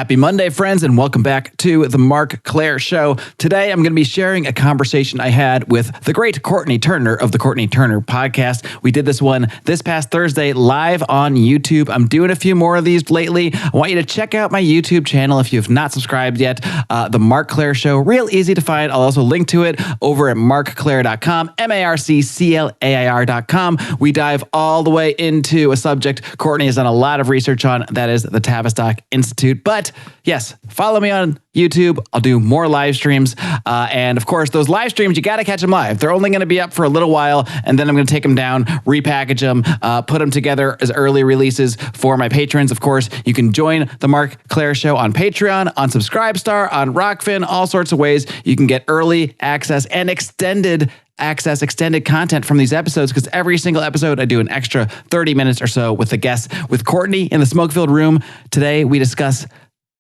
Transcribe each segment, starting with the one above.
Happy Monday, friends, and welcome back to the Marc Clair Show. Today, I'm going to be sharing a conversation I had with the great Courtenay Turner of the Courtenay Turner Podcast. We did this one this past Thursday live on YouTube. I'm doing a few more of these lately. I want you to check out my YouTube channel if you have not subscribed yet. The Marc Clair Show, real easy to find. I'll also link to it over at marcclair.com, marcclair.com. We dive all the way into a subject Courtenay has done a lot of research on. That is the Tavistock Institute. But yes, follow me on YouTube. I'll do more live streams. And of course, those live streams, you got to catch them live. They're only going to be up for a little while, and then I'm going to take them down, repackage them, put them together as early releases for my patrons. Of course, you can join the Marc Clair Show on Patreon, on Subscribestar, on Rockfin, all sorts of ways. You can get early access and extended content from these episodes, because every single episode I do an extra 30 minutes or so with the guests. With Courtenay in the smoke-filled room, today we discuss,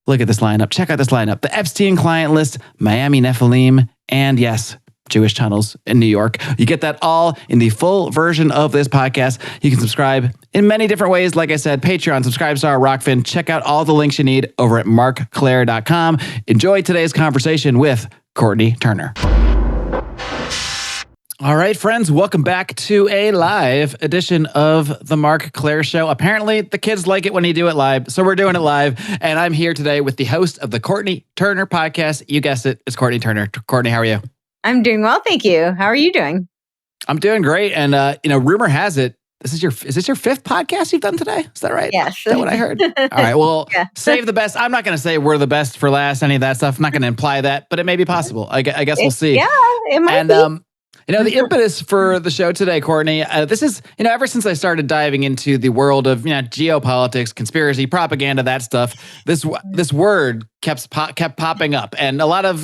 look at this lineup, check out this lineup, the Epstein Client List, Miami Nephilim, and yes, Jewish tunnels in New York. You get that all in the full version of this podcast. You can subscribe in many different ways. Like I said, Patreon, Subscribestar, Rockfin. Check out all the links you need over at marcclair.com. Enjoy today's conversation with Courtenay Turner. All right, friends, welcome back to a live edition of the Marc Clair Show. Apparently, the kids like it when you do it live, so we're doing it live. And I'm here today with the host of the Courtenay Turner Podcast. You guessed it, it's Courtenay Turner. Courtenay, how are you? I'm doing well, thank you. How are you doing? I'm doing great. And, rumor has it, is this your fifth podcast you've done today? Is that right? Yes. Is that what I heard? All right, well, yeah. Save the best. I'm not going to say we're the best for last, any of that stuff. I'm not going to imply that, but it may be possible. I guess we'll see. Yeah, it might be. The impetus for the show today, Courtenay, this is, ever since I started diving into the world of, geopolitics, conspiracy, propaganda, that stuff, this word kept popping up. And a lot of,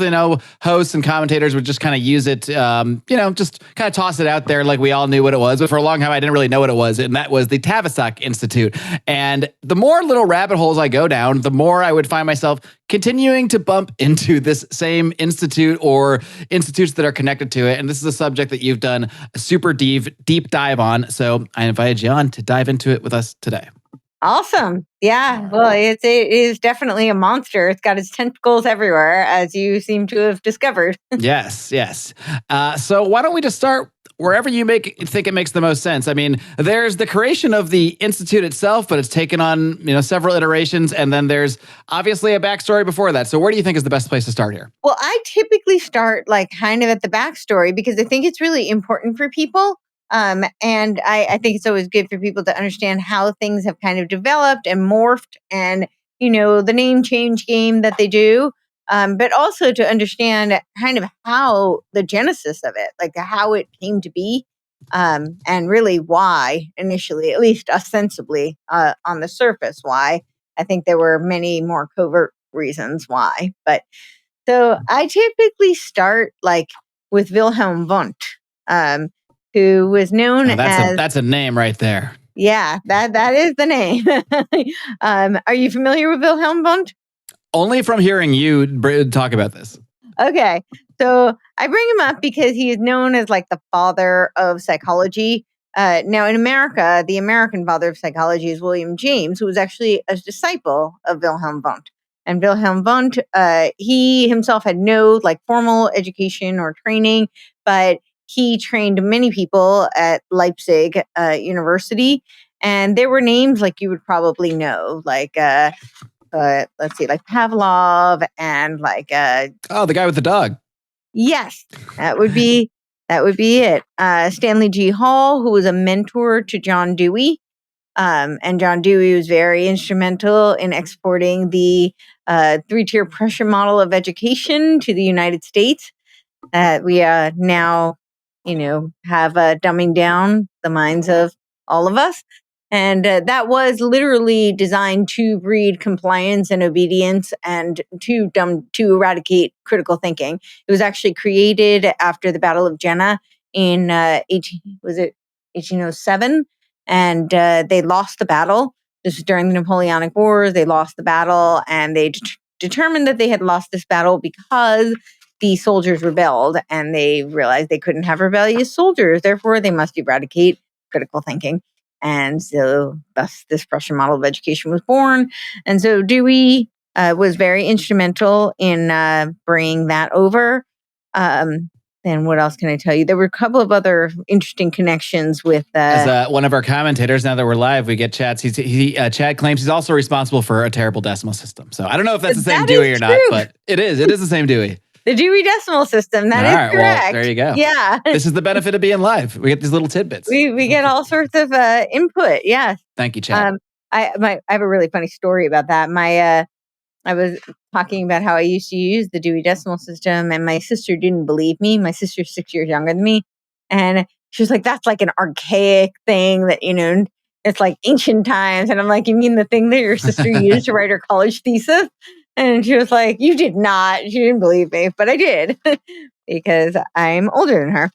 hosts and commentators would just kind of use it, just kind of toss it out there like we all knew what it was. But for a long time, I didn't really know what it was. And that was the Tavistock Institute. And the more little rabbit holes I go down, the more I would find myself continuing to bump into this same institute or institutes that are connected to it. And this is a subject that you've done a super deep dive on. So I invited you on to dive into it with us today. Awesome. Yeah. Well, it is definitely a monster. It's got its tentacles everywhere, as you seem to have discovered. Yes. So why don't we just start wherever you think it makes the most sense. I mean, there's the creation of the Institute itself, but it's taken on, several iterations. And then there's obviously a backstory before that. So where do you think is the best place to start here? Well, I typically start kind of at the backstory, because I think it's really important for people. And I think it's always good for people to understand how things have kind of developed and morphed and, the name change game that they do. But also to understand kind of how the genesis of it, like how it came to be, and really why initially, at least ostensibly, on the surface, why. I think there were many more covert reasons why. But so I typically start with Wilhelm Wundt, who was known as... That's a name right there. Yeah, that is the name. Are you familiar with Wilhelm Wundt? Only from hearing you talk about this. Okay. So I bring him up because he is known as the father of psychology. Now in America, the American father of psychology is William James, who was actually a disciple of Wilhelm Wundt. And Wilhelm Wundt, he himself had no formal education or training, but he trained many people at Leipzig University. And there were names you would probably know, let's see, Pavlov and the guy with the dog. Yes, that would be it. Stanley G. Hall, who was a mentor to John Dewey. And John Dewey was very instrumental in exporting the 3-tier pressure model of education to the United States. We now, have dumbing down the minds of all of us. And that was literally designed to breed compliance and obedience and to eradicate critical thinking. It was actually created after the Battle of Jena in 1807, and they lost the battle. This was during the Napoleonic Wars. They lost the battle, and they determined that they had lost this battle because the soldiers rebelled, and they realized they couldn't have rebellious soldiers. Therefore, they must eradicate critical thinking. And so thus this Prussian model of education was born. And so Dewey was very instrumental in bringing that over. Then what else can I tell you? There were a couple of other interesting connections with. As one of our commentators, now that we're live, we get Chad's. Chad claims he's also responsible for a terrible decimal system. So I don't know if that's the same Dewey or not, but it is. It is the same Dewey. The Dewey Decimal System. That is correct. Well, there you go. Yeah. This is the benefit of being live. We get these little tidbits. We get all sorts of input. Yes. Thank you, Chad. I have a really funny story about that. I was talking about how I used to use the Dewey Decimal System, and my sister didn't believe me. My sister's 6 years younger than me, and she was like, "That's like an archaic thing that it's like ancient times." And I'm like, "You mean the thing that your sister used to write her college thesis?" And she was like, "You did not." She didn't believe me, but I did because I'm older than her.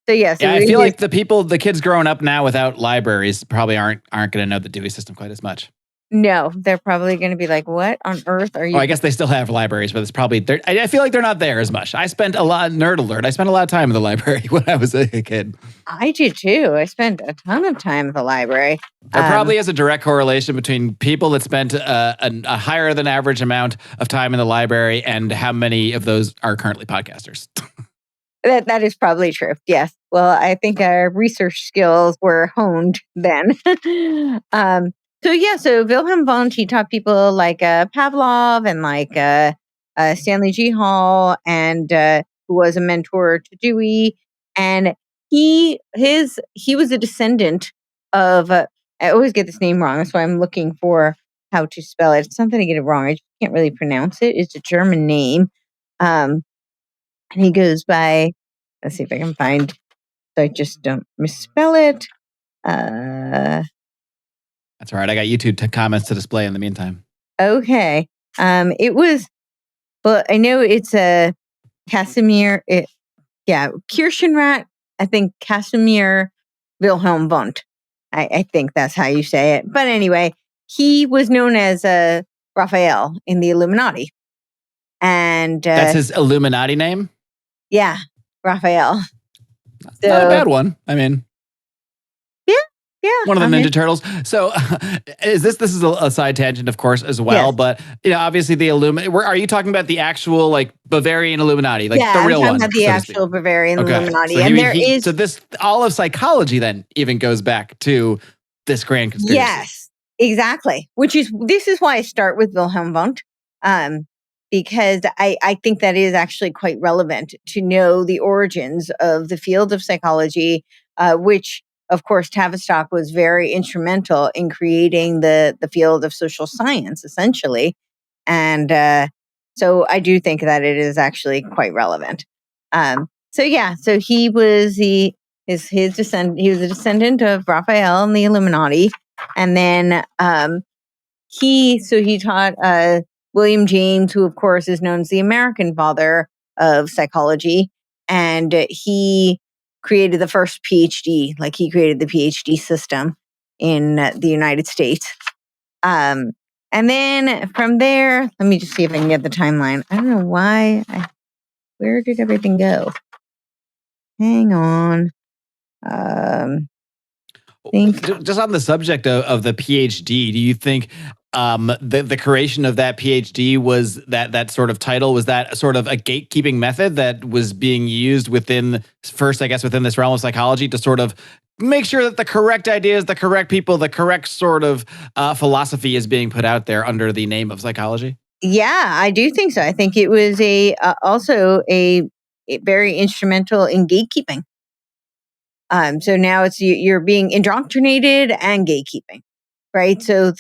So yeah. So I feel like the kids growing up now without libraries probably aren't going to know the Dewey system quite as much. No, they're probably going to be like, "What on earth are you?" Oh, I guess they still have libraries, but it's probably I feel like they're not there as much. I spent a lot of time in the library when I was a kid. I did too. I spent a ton of time at the library. There probably is a direct correlation between people that spent a higher than average amount of time in the library and how many of those are currently podcasters. That is probably true. Yes. Well, I think our research skills were honed then. So Wilhelm Wundt, he taught people like Pavlov and like Stanley G. Hall, and who was a mentor to Dewey. And he was a descendant of. I always get this name wrong. That's why I'm looking for how to spell it. It's not that I get it wrong. I just can't really pronounce it. It's a German name. And he goes by. Let's see if I can find. So I just don't misspell it. That's all right. I got YouTube comments to display in the meantime. Okay. It was, well, I know it's a Casimir. Kirchenrat. I think Casimir Wilhelm Wundt. I think that's how you say it. But anyway, he was known as Raphael in the Illuminati. And that's his Illuminati name? Yeah, Raphael. Not a bad one. I mean, yeah, one of the Ninja Turtles. So, this is a side tangent, of course, as well. Yes. But obviously, the Illuminati. Are you talking about the actual like Bavarian Illuminati, like the real one? I'm talking about the actual Bavarian Illuminati. So this all of psychology then even goes back to this grand conspiracy. Yes, exactly. This is why I start with Wilhelm Wundt, because I think that is actually quite relevant to know the origins of the field of psychology, which. Of course, Tavistock was very instrumental in creating the field of social science, essentially. And so I do think that it is actually quite relevant. So he was his descendant. He was a descendant of Raphael and the Illuminati. And then he taught William James, who of course is known as the American father of psychology. And he created the first PhD, like he created the PhD system in the United States. And then from there, let me just see if I can get the timeline. I don't know why. Where did everything go? Hang on. Just on the subject of the PhD, do you think the creation of that PhD was that sort of title, was that sort of a gatekeeping method that was being used within this realm of psychology to sort of make sure that the correct ideas, the correct people, the correct sort of philosophy is being put out there under the name of psychology? Yeah, I do think so. I think it was also a very instrumental in gatekeeping. So now you're being indoctrinated and gatekeeping. Right. So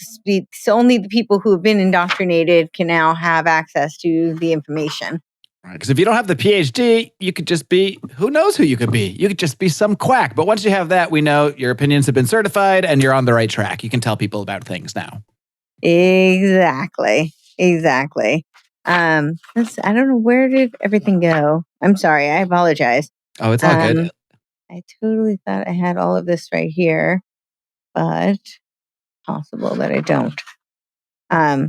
only the people who have been indoctrinated can now have access to the information. Right. Because if you don't have the PhD, you could just be, who knows who you could be? You could just be some quack. But once you have that, we know your opinions have been certified and you're on the right track. You can tell people about things now. Exactly. I don't know, where did everything go? I'm sorry. I apologize. Oh, it's all good. I totally thought I had all of this right here, but possible that I don't. All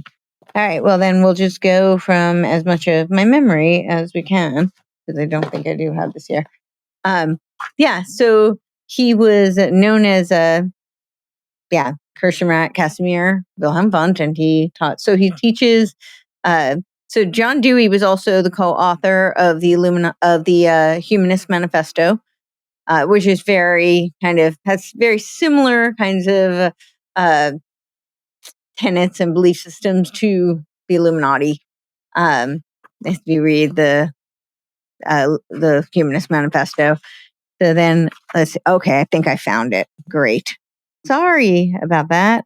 right. Well, then we'll just go from as much of my memory as we can, because I don't think I do have this here. So he was known as Kirschenrat, Casimir, Wilhelm Wundt, and he taught. So he teaches. So John Dewey was also the co-author of the Humanist Manifesto, which is has very similar kinds of tenets and belief systems to the Illuminati. If you read the Humanist Manifesto. So then let's see. Okay, I think I found it. Great. Sorry about that.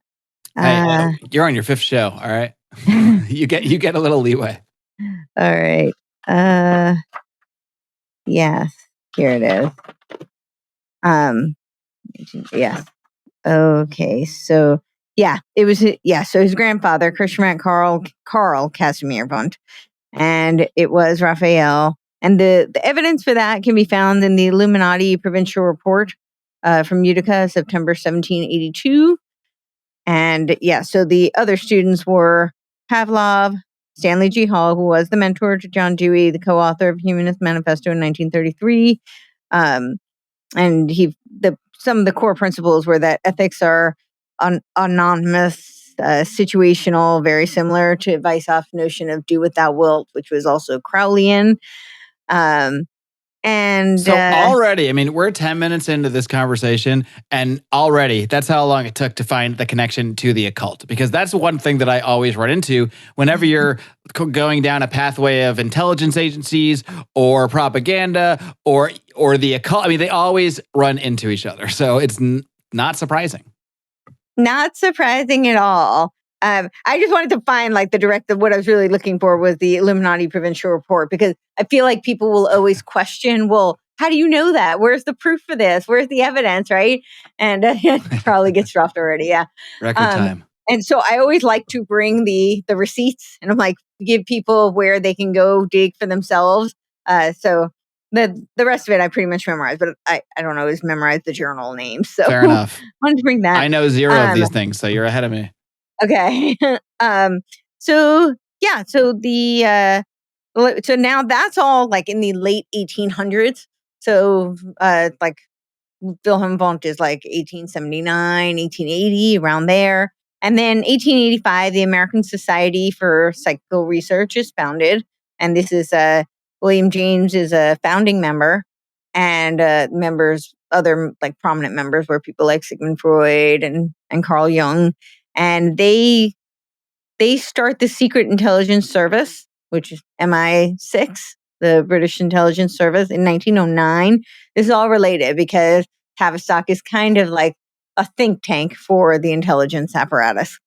Hey, you're on your 5th show. All right. you get a little leeway. All right. Yes, here it is. Yes. Okay. So it was so his grandfather, Kirschenrat Karl Casimir Wundt, and it was Raphael. And the evidence for that can be found in the Illuminati Provincial Report from Utica, September 1782. And so the other students were Pavlov, Stanley G. Hall, who was the mentor to John Dewey, the co-author of Humanist Manifesto in 1933. And some of the core principles were that ethics are anonymous, situational, very similar to Weishoff's notion of do what thou wilt, which was also Crowleyan. Already, I mean, we're 10 minutes into this conversation, and already that's how long it took to find the connection to the occult. Because that's one thing that I always run into whenever you're going down a pathway of intelligence agencies or propaganda or the occult. I mean, they always run into each other. So it's not surprising. Not surprising at all. I just wanted to find what I was really looking for was the Illuminati Provincial Report, because I feel like people will always question, well, how do you know that? Where's the proof for this? Where's the evidence, right? And it probably gets dropped already, yeah. Record time. And so I always like to bring the receipts, and I'm like, give people where they can go dig for themselves. So the rest of it I pretty much memorized, but I don't always memorize the journal names. So fair enough. I wanted to bring that. I know 0 of these things, so you're ahead of me. Okay. So now that's all in the late 1800s. So Wilhelm Wundt is 1879, 1880, around there. And then 1885, the American Society for Psychical Research is founded. And this is William James is a founding member, and other prominent members were people like Sigmund Freud and Carl Jung. And they start the Secret Intelligence Service, which is MI6, the British Intelligence Service, in 1909. This is all related because Tavistock is kind of like a think tank for the intelligence apparatus.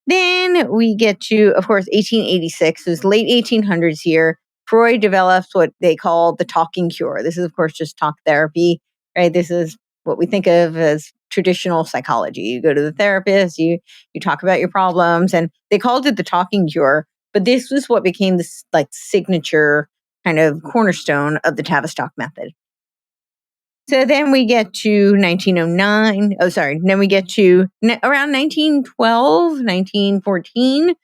Then we get to, of course, 1886, is late 1800s here. Freud develops what they call the talking cure. This is, of course, just talk therapy, right? This is what we think of as traditional psychology. You go to the therapist, you talk about your problems, and they called it the talking cure. But this was what became this signature kind of cornerstone of the Tavistock method. So then we get to 1909. Oh, sorry. Then we get to around 1912, 1914.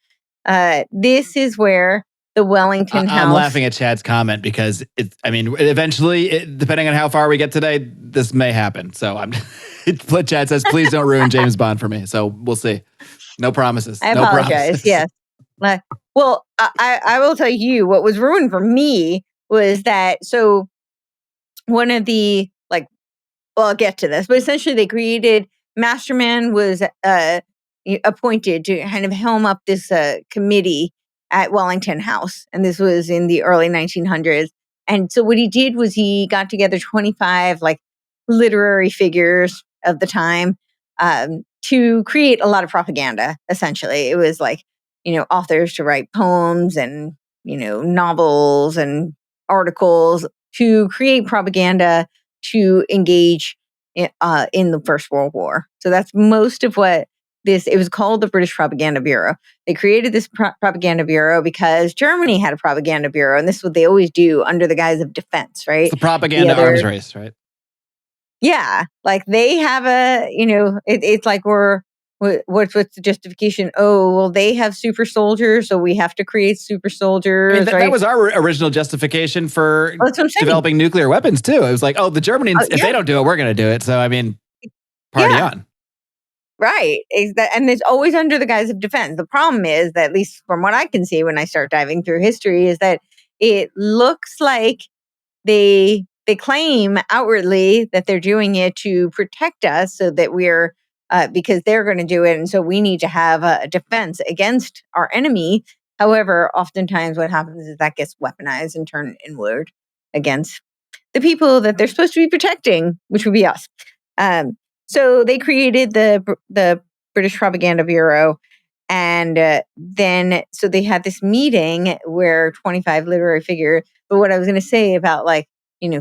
This is where the Wellington House. I'm laughing at Chad's comment because eventually, depending on how far we get today, this may happen. So Chad says, please don't ruin James Bond for me. So we'll see. No promises. I apologize. Yes. Well, I will tell you what was ruined for me was that. So one of the I'll get to this, but essentially they created. Masterman was appointed to kind of helm up this committee at Wellington House. And this was in the early 1900s. And so what he did was he got together 25 literary figures of the time to create a lot of propaganda, essentially. It was authors to write poems and, novels and articles to create propaganda to engage in the First World War. So that's most of what it was called the British Propaganda Bureau. They created this propaganda bureau because Germany had a propaganda bureau, and this is what they always do under the guise of defense, right? It's the propaganda arms race, right? Yeah, they have it's like what's the justification? Oh, well, they have super soldiers, so we have to create super soldiers. That was our original justification for developing nuclear weapons too. It was like, oh, the Germans, if they don't do it, we're going to do it. So party on. Right. And it's always under the guise of defense. The problem is that, at least from what I can see when I start diving through history, is that it looks like they claim outwardly that they're doing it to protect us so that we're because they're going to do it. And so we need to have a defense against our enemy. However, oftentimes what happens is that gets weaponized and turned inward against the people that they're supposed to be protecting, which would be us. So they created the British Propaganda Bureau. And then, so they had this meeting where 25 literary figures, but what I was going to say about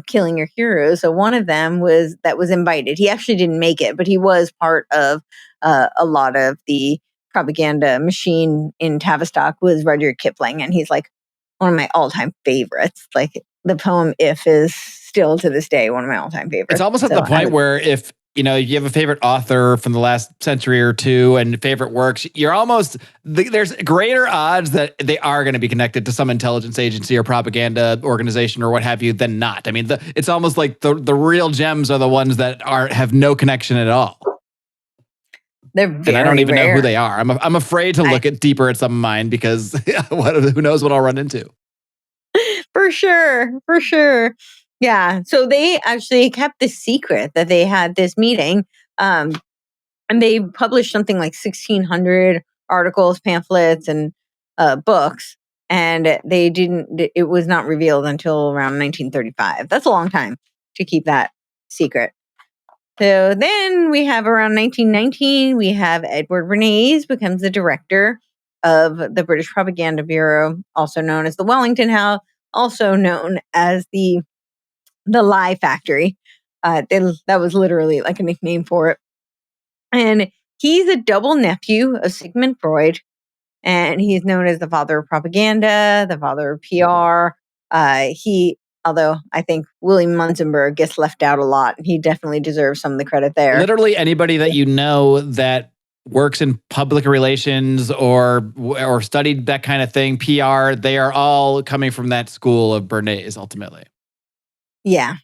killing your heroes. So one of them was invited. He actually didn't make it, but he was part of a lot of the propaganda machine in Tavistock was Rudyard Kipling. And he's like one of my all-time favorites. Like the poem If is still to this day one of my all-time favorites. It's almost at the point where if you have a favorite author from the last century or two and favorite works, you're almost, there's greater odds that they are going to be connected to some intelligence agency or propaganda organization or what have you than not. I mean, it's almost like the real gems are the ones that have no connection at all. They're very and I don't even rare. know who they are. I'm afraid to look deeper at some of mine because who knows what I'll run into. For sure. Yeah. So they actually kept this secret that they had this meeting. And they published something like 1,600 articles, pamphlets, and books. And it was not revealed until around 1935. That's a long time to keep that secret. So then we have around 1919, we have Edward Bernays becomes the director of the British Propaganda Bureau, also known as the Wellington House, also known as the Lie Factory. That was literally like a nickname for it. And he's a double nephew of Sigmund Freud. And he's known as the father of propaganda, the father of PR. Although I think William Munzenberg gets left out a lot. He definitely deserves some of the credit there. Literally anybody that you know that works in public relations or studied that kind of thing, PR, they are all coming from that school of Bernays ultimately. Yeah.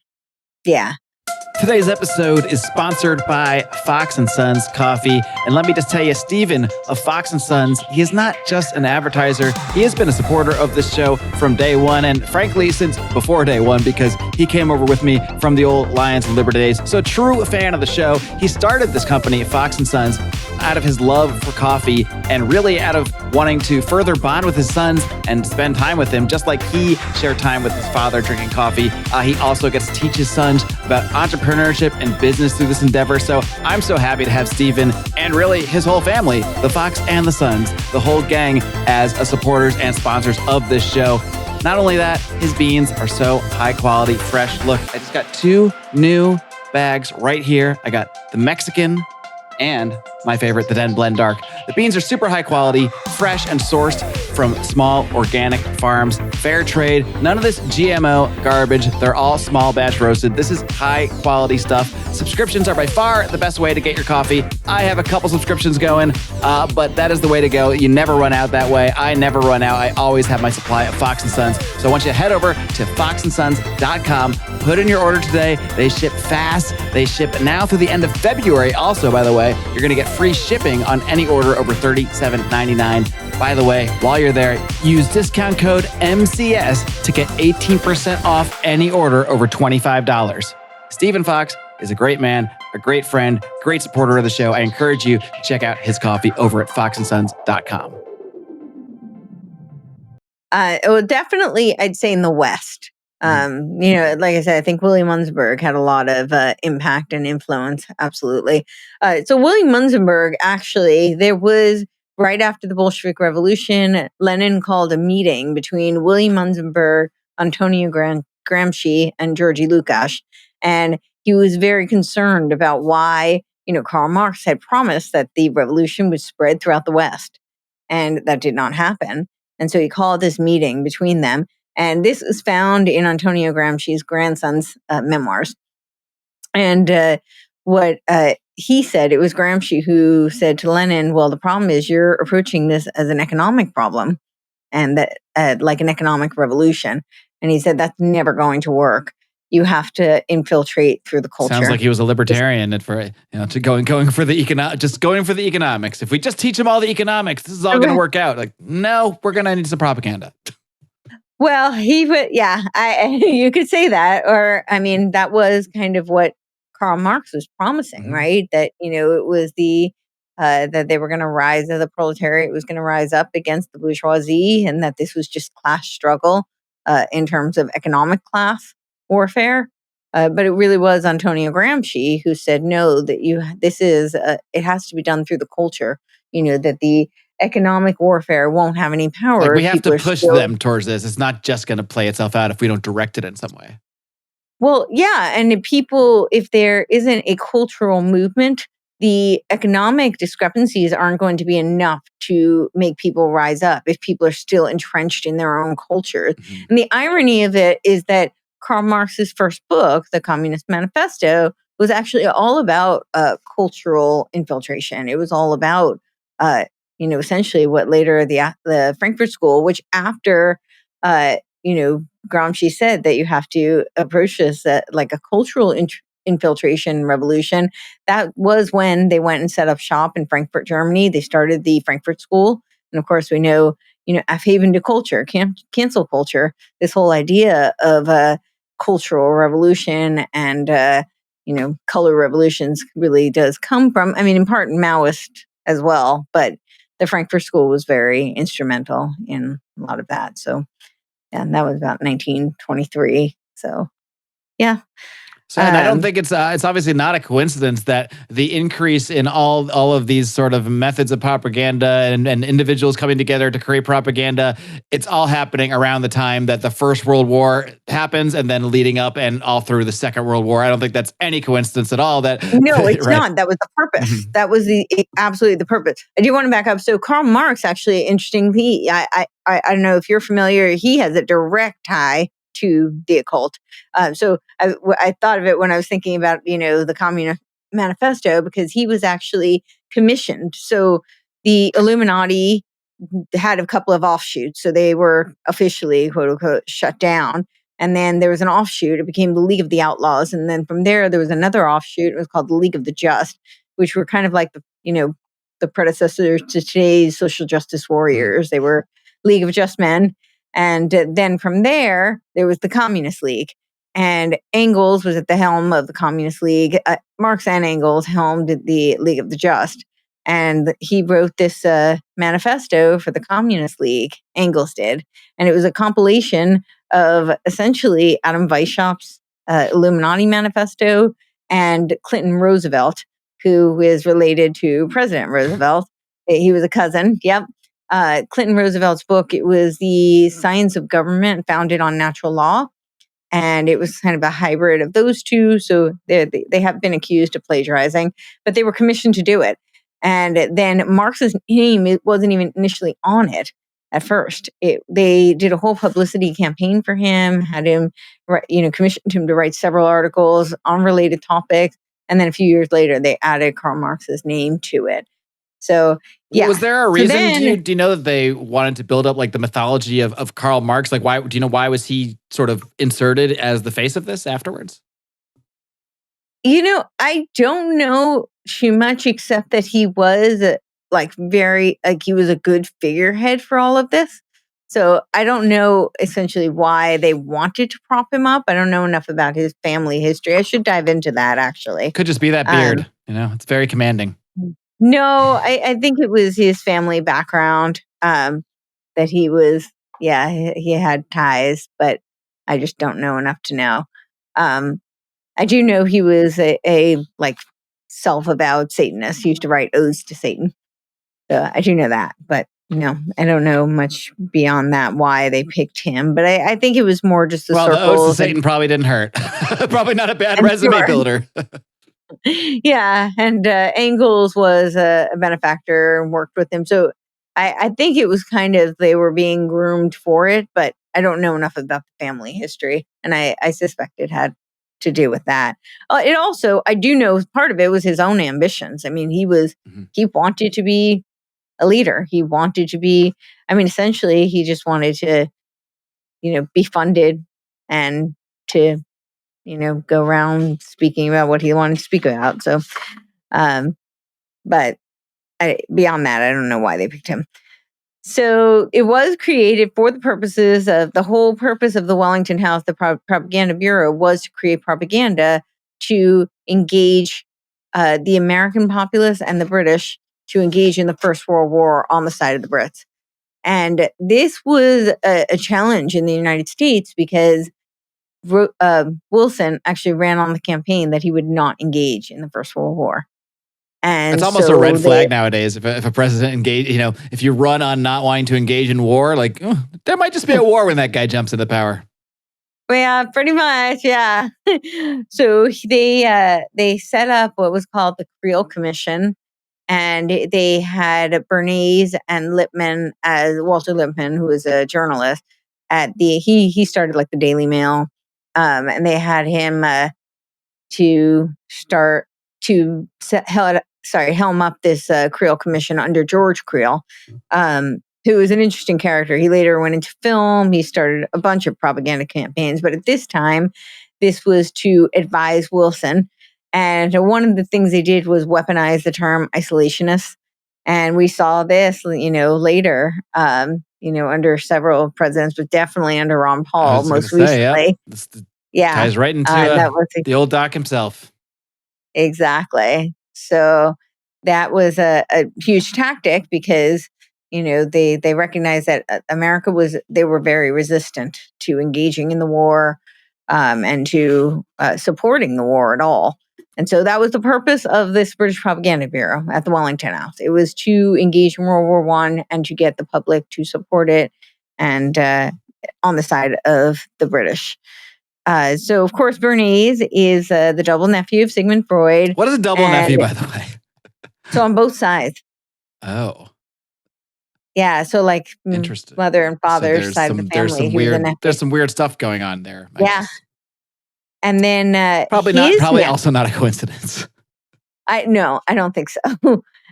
Today's episode is sponsored by Fox & Sons Coffee. And let me just tell you, Stephen of Fox & Sons, he is not just an advertiser. He has been a supporter of this show from day one. And frankly, since before day one, because he came over with me from the old Lions and Liberty days. So true fan of the show. He started this company, Fox & Sons, out of his love for coffee and really out of wanting to further bond with his sons and spend time with him, just like he shared time with his father drinking coffee. He also gets to teach his sons about entrepreneurship and business through this endeavor. So I'm so happy to have Stephen and really his whole family, the Fox and the Sons, the whole gang as supporters and sponsors of this show. Not only that, his beans are so high quality, fresh. Look, I just got 2 new bags right here. I got the Mexican and my favorite, the Den Blend Dark. The beans are super high quality, fresh and sourced from small organic farms, fair trade, none of this GMO garbage. They're all small batch roasted. This is high quality stuff. Subscriptions are by far the best way to get your coffee. I have a couple subscriptions going, but that is the way to go. You never run out that way. I never run out. I always have my supply of Fox & Sons. So I want you to head over to foxandsons.com, put in your order today. They ship fast. They ship now through the end of February. Also, by the way, you're going to get free shipping on any order over $37.99. By the way, while you're there, use discount code MCS to get 18% off any order over $25. Stephen Fox is a great man, a great friend, great supporter of the show. I encourage you to check out his coffee over at foxandsons.com. Well, definitely, I'd say in the West. Like I said, I think William Munzenberg had a lot of impact and influence. Absolutely. So William Munzenberg, actually, there was right after the Bolshevik Revolution, Lenin called a meeting between William Munzenberg, Antonio Gramsci, and Georgy Lukács. And he was very concerned about why, Karl Marx had promised that the revolution would spread throughout the West. And that did not happen. And so he called this meeting between them. And this is found in Antonio Gramsci's grandson's memoirs. And what he said, it was Gramsci who said to Lenin, well, the problem is you're approaching this as an economic problem and that like an economic revolution. And he said, that's never going to work. you have to infiltrate through the culture. Sounds like he was a libertarian and for going for the economics. If we just teach them all the economics, this is all going to work out. Like, no, we're going to need some propaganda. Well, he would, yeah, you could say that. Or, I mean, that was kind of what Karl Marx was promising, right? That, it was that they were going to rise, the proletariat was going to rise up against the bourgeoisie, and that this was just class struggle in terms of economic class warfare. But it really was Antonio Gramsci who said, no, that it has to be done through the culture, that the economic warfare won't have any power. Like we have to push them towards this. It's not just going to play itself out if we don't direct it in some way. Well, yeah. And if there isn't a cultural movement, the economic discrepancies aren't going to be enough to make people rise up if people are still entrenched in their own cultures. And the irony of it is that Karl Marx's first book, The Communist Manifesto, was actually all about cultural infiltration. It was all about, essentially what later the Frankfurt School, which after, Gramsci said that you have to approach this like a cultural infiltration revolution. That was when they went and set up shop in Frankfurt, Germany. They started the Frankfurt School. And of course, we know, F-haven to culture, cancel culture, this whole idea of a cultural revolution and, color revolutions really does come from, in part Maoist as well, but the Frankfurt School was very instrumental in a lot of that. So, and that was about 1923. So, yeah. So, and I don't think it's obviously not a coincidence that the increase in all of these sort of methods of propaganda and individuals coming together to create propaganda, it's all happening around the time that the First World War happens and then leading up and all through the Second World War. I don't think that's any coincidence at all. No, it's not. That was the purpose. That was absolutely the purpose. I do want to back up. So Karl Marx, actually, interestingly, I don't know if you're familiar, he has a direct tie to the occult. So I thought of it when I was thinking about, the Communist Manifesto, because he was actually commissioned. So the Illuminati had a couple of offshoots. So they were officially, quote unquote, shut down. And then there was an offshoot. It became the League of the Outlaws. And then from there was another offshoot. It was called the League of the Just, which were kind of like the predecessor to today's social justice warriors. They were League of Just Men. And then from there was the Communist League. And Engels was at the helm of the Communist League. Marx and Engels helmed the League of the Just. And he wrote this manifesto for the Communist League, Engels did. And it was a compilation of essentially Adam Weishaupt's Illuminati manifesto and Clinton Roosevelt, who is related to President Roosevelt. He was a cousin. Yep. Clinton Roosevelt's book, it was The Science of Government, founded on natural law. And it was kind of a hybrid of those two. So they have been accused of plagiarizing, but they were commissioned to do it. And then Marx's name, it wasn't even initially on it at first. They did a whole publicity campaign for him, had him, commissioned him to write several articles on related topics. And then a few years later, they added Karl Marx's name to it. So, yeah. Was there a reason? Do you know that they wanted to build up like the mythology of Karl Marx? Like, why? Do you know why was he sort of inserted as the face of this afterwards? I don't know too much, except that he was he was a good figurehead for all of this. So I don't know essentially why they wanted to prop him up. I don't know enough about his family history. I should dive into that, actually. Could just be that beard. It's very commanding. No, I think it was his family background that he was, he had ties, but I just don't know enough to know. I do know he was a self-avowed Satanist. He used to write odes to Satan. So I do know that, but I don't know much beyond that, why they picked him. But I think it was more just the circles. The odes to Satan probably didn't hurt. Probably not a bad resume builder. Yeah, and Engels was a benefactor and worked with him. So I think it was kind of, they were being groomed for it, but I don't know enough about the family history. And I suspect it had to do with that. It also, I do know part of it was his own ambitions. I mean, he wanted to be a leader. He wanted to be, essentially he just wanted to, be funded and to go around speaking about what he wanted to speak about. So, but beyond that, I don't know why they picked him. So it was created for the purposes of the whole purpose of the Wellington House, the Propaganda Bureau, was to create propaganda to engage the American populace and the British to engage in the First World War on the side of the Brits. And this was a challenge in the United States because Wilson actually ran on the campaign that he would not engage in the First World War. And it's almost a red flag nowadays. If a president engage, if you run on not wanting to engage in war, like there might just be a war when that guy jumps into power. Yeah, pretty much. Yeah. So they set up what was called the Creel Commission, and they had Bernays and Lippmann as Walter Lippmann, who was a journalist he started like the Daily Mail, and they had him helm up this Creel Commission under George Creel, who was an interesting character. He later went into film. He started a bunch of propaganda campaigns, but at this time, this was to advise Wilson. And one of the things they did was weaponize the term isolationist. And we saw this, later, under several presidents, but definitely under Ron Paul most recently. Yeah. Ties right into the old doc himself. Exactly. So that was a huge tactic because, they recognized that America they were very resistant to engaging in the war and to supporting the war at all. And so that was the purpose of this British Propaganda Bureau at the Wellington House. It was to engage in World War I and to get the public to support it and on the side of the British. So, of course, Bernays is the double nephew of Sigmund Freud. What is a double nephew, by the way? So on both sides. Oh. Yeah, so like mother and father's side of the family. There's some weird stuff going on there. I guess. And then probably also not a coincidence. I don't think so.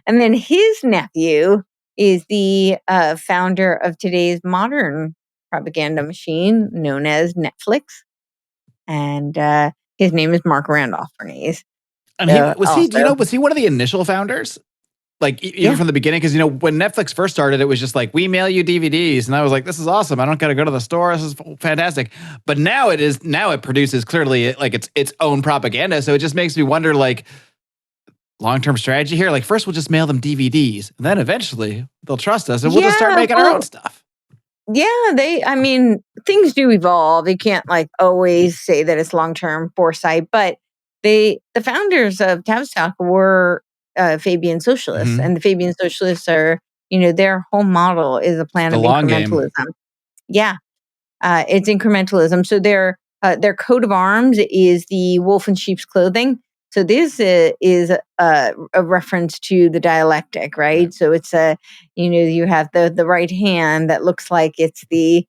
And then his nephew is the founder of today's modern propaganda machine known as Netflix. And his name is Mark Randolph Bernays. And was he one of the initial founders? Like even from the beginning? Because when Netflix first started, it was just like, we mail you DVDs, and I was like, this is awesome. I don't got to go to the store. This is fantastic. But now it produces clearly like its own propaganda. So it just makes me wonder, like, long-term strategy here. Like, first we'll just mail them DVDs, and then eventually they'll trust us, and we'll just start making our own stuff. Yeah, things do evolve. You can't like always say that it's long-term foresight, but the founders of Tavistock were Fabian socialists, and the Fabian socialists are, their whole model is a plan of incrementalism. Yeah, it's incrementalism. So their coat of arms is the wolf in sheep's clothing. So this is a reference to the dialectic, right? So it's you have the right hand that looks like it's the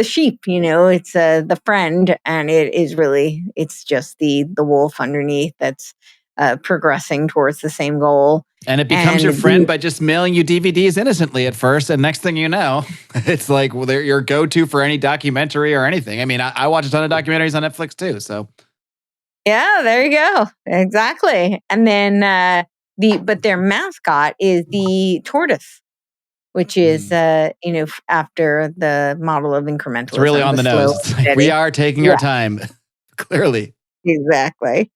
sheep, it's the friend, and it's just the wolf underneath that's progressing towards the same goal. And it becomes your friend by just mailing you DVDs innocently at first, and next thing you know, it's like they're your go-to for any documentary or anything. I mean, I watch a ton of documentaries on Netflix too, so. Yeah, there you go. Exactly. And then but their mascot is the tortoise, which is after the model of incrementalism. It's really on the nose. It's like, we are taking our time, clearly. Exactly.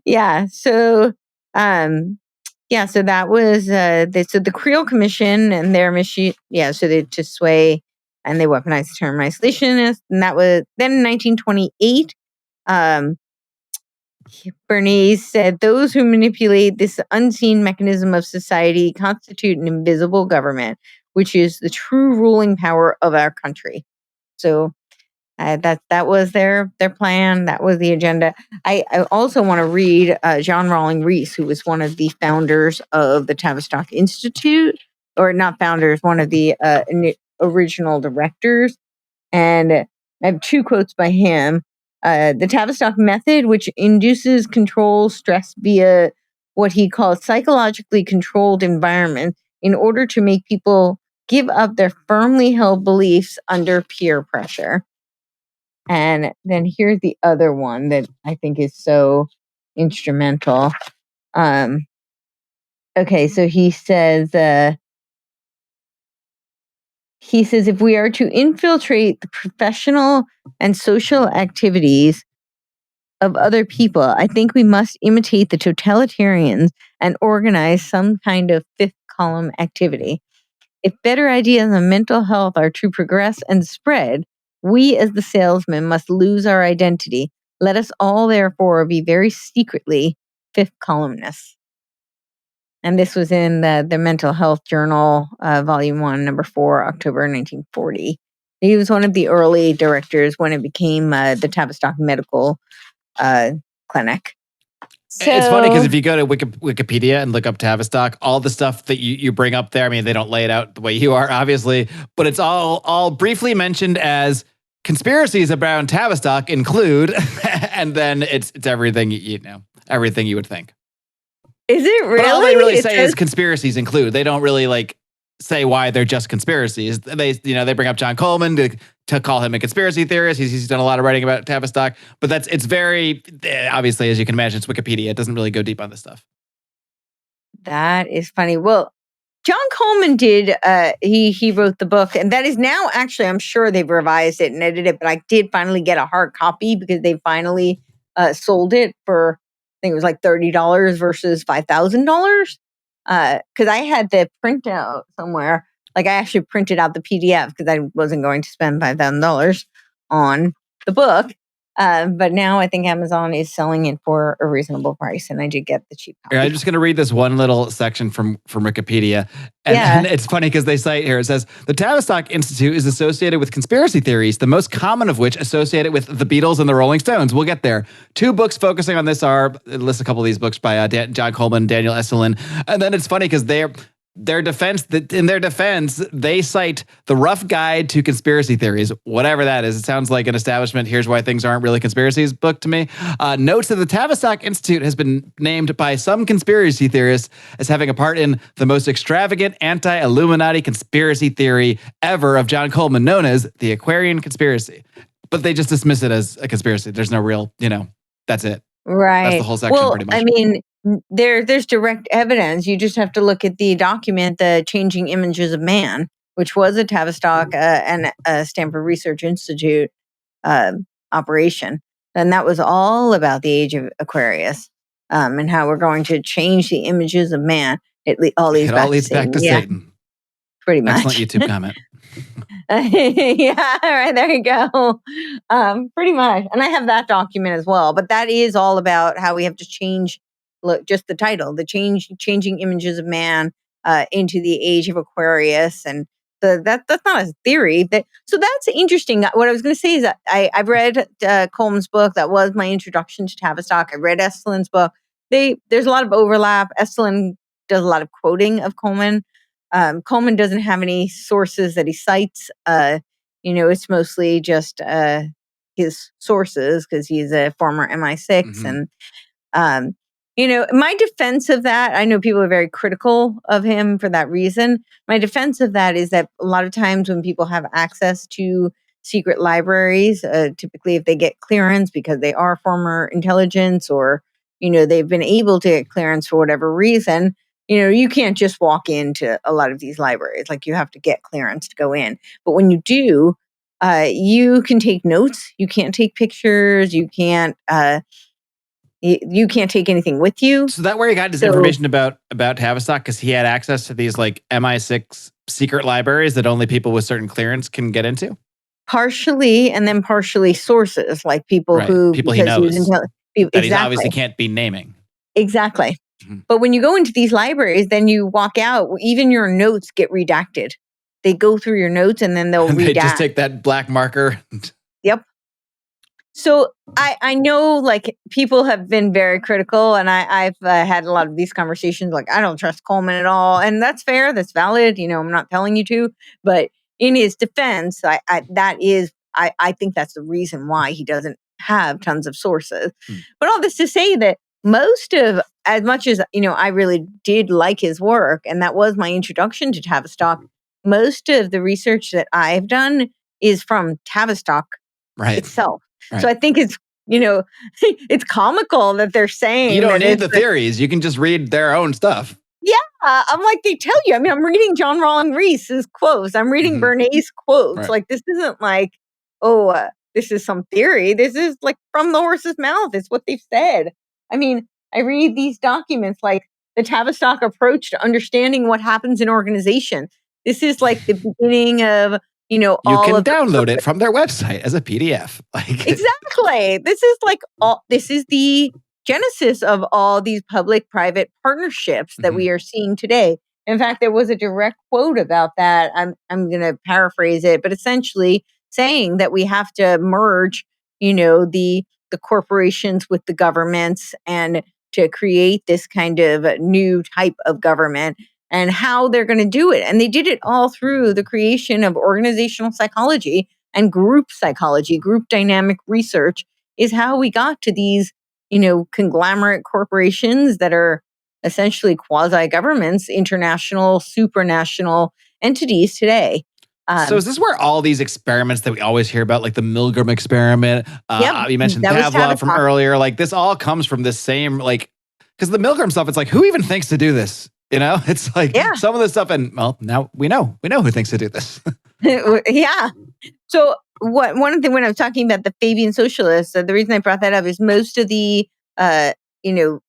Yeah. So so that was the Creel Commission and their machine. Yeah, so they to sway and they weaponized the term isolationist, and that was then in 1928. Bernays said, those who manipulate this unseen mechanism of society constitute an invisible government, which is the true ruling power of our country. So that was their plan. That was the agenda. I also want to read John Rawling Rees, who was one of the founders of the Tavistock Institute, or not founders, one of the original directors. And I have two quotes by him. The Tavistock method, which induces control stress via what he calls psychologically controlled environment in order to make people give up their firmly held beliefs under peer pressure. And then here's the other one that I think is so instrumental. Okay, so he says, if we are to infiltrate the professional and social activities of other people, I think we must imitate the totalitarians and organize some kind of fifth column activity. If better ideas on mental health are to progress and spread, we as the salesmen must lose our identity. Let us all, therefore, be very secretly fifth columnists. And this was in the Mental Health Journal, Volume 1, Number 4, October 1940. He was one of the early directors when it became the Tavistock Medical Clinic. It's funny because if you go to Wikipedia and look up Tavistock, all the stuff that you bring up there, I mean, they don't lay it out the way you are, obviously, but it's all briefly mentioned as conspiracies around Tavistock include, and then it's everything everything you would think. Is it really? But all they really say is conspiracies include. They don't really say why they're just conspiracies. They bring up John Coleman to call him a conspiracy theorist. He's done a lot of writing about Tavistock, but it's very obviously, as you can imagine, it's Wikipedia. It doesn't really go deep on this stuff. That is funny. Well, John Coleman did. He wrote the book, and that is now actually, I'm sure they've revised it and edited it. But I did finally get a hard copy because they finally sold it for, I think it was like $30 versus $5,000. Because I had the printout somewhere. Like I actually printed out the PDF because I wasn't going to spend $5,000 on the book. But now I think Amazon is selling it for a reasonable price, and I did get the cheap copy. I'm just going to read this one little section from Wikipedia. And it's funny because they cite here, it says, the Tavistock Institute is associated with conspiracy theories, the most common of which associated with the Beatles and the Rolling Stones. We'll get there. 2 books focusing on this it lists a couple of these books by John Coleman, Daniel Esselin. And then it's funny because in their defense, they cite the Rough Guide to Conspiracy Theories, whatever that is. It sounds like an establishment. Here's why things aren't really conspiracies book to me. Notes that the Tavistock Institute has been named by some conspiracy theorists as having a part in the most extravagant anti-Illuminati conspiracy theory ever of John Coleman, known as the Aquarian Conspiracy. But they just dismiss it as a conspiracy. There's no real, that's it. Right. That's the whole section pretty much. I mean, there's direct evidence. You just have to look at the document, the Changing Images of Man, which was a Tavistock and a Stanford Research Institute operation. And that was all about the age of Aquarius and how we're going to change the images of man. It all leads back to Satan. Pretty much. Excellent YouTube comment. Yeah, all right, there you go. Pretty much. And I have that document as well. But that is all about how we have to change, look, just the title, the changing images of man into the age of Aquarius. And that's not a theory. So that's interesting. What I was going to say is that I've read Coleman's book. That was my introduction to Tavistock. I read Esselin's book. There's a lot of overlap. Esselin does a lot of quoting of Coleman. Coleman doesn't have any sources that he cites. It's mostly just his sources because he's a former MI6. Mm-hmm. And, my defense of that, I know people are very critical of him for that reason. My defense of that is that a lot of times when people have access to secret libraries, typically if they get clearance because they are former intelligence or, they've been able to get clearance for whatever reason, you can't just walk into a lot of these libraries. Like you have to get clearance to go in. But when you do, you can take notes. You can't take pictures. You can't take anything with you. So that where he got his information about Tavistock, because he had access to these like MI6 secret libraries that only people with certain clearance can get into? Partially, and then partially sources, like people he knows that he obviously can't be naming. Exactly. Mm-hmm. But when you go into these libraries, then you walk out, even your notes get redacted. They go through your notes and then they'll redact. They just take that black marker. Yep. So I know like people have been very critical, and I've had a lot of these conversations. Like, I don't trust Coleman at all. And that's fair. That's valid. I'm not telling you to. But in his defense, I think that's the reason why he doesn't have tons of sources. But all this to say that as much as, I really did like his work, and that was my introduction to Tavistock, most of the research that I've done is from Tavistock itself. Right. So I think it's, it's comical that they're saying you don't that need the theories. You can just read their own stuff. Yeah, I'm like, they tell you. I mean, I'm reading John Rollin Reese's quotes. I'm reading Bernays quotes. Right. Like, this isn't like, this is some theory. This is like from the horse's mouth. It's what they've said. I mean, I read these documents like the Tavistock approach to understanding what happens in organization. This is like the beginning of, you can download it from their website as a PDF. Exactly. This is the genesis of all these public-private partnerships that we are seeing today. In fact, there was a direct quote about that. I'm going to paraphrase it, but essentially saying that we have to merge, the corporations with the governments and to create this kind of new type of government and how they're going to do it. And they did it all through the creation of organizational psychology and group psychology. Group dynamic research is how we got to these, conglomerate corporations that are essentially quasi-governments, international, supranational entities today. So is this where all these experiments that we always hear about, like the Milgram experiment, you mentioned Pavlov from earlier, like this all comes from this same, because the Milgram stuff, it's like, who even thinks to do this? It's like some of the stuff, and well, now we know who thinks to do this. Yeah. So one of the, when I was talking about the Fabian socialists, the reason I brought that up is most of the,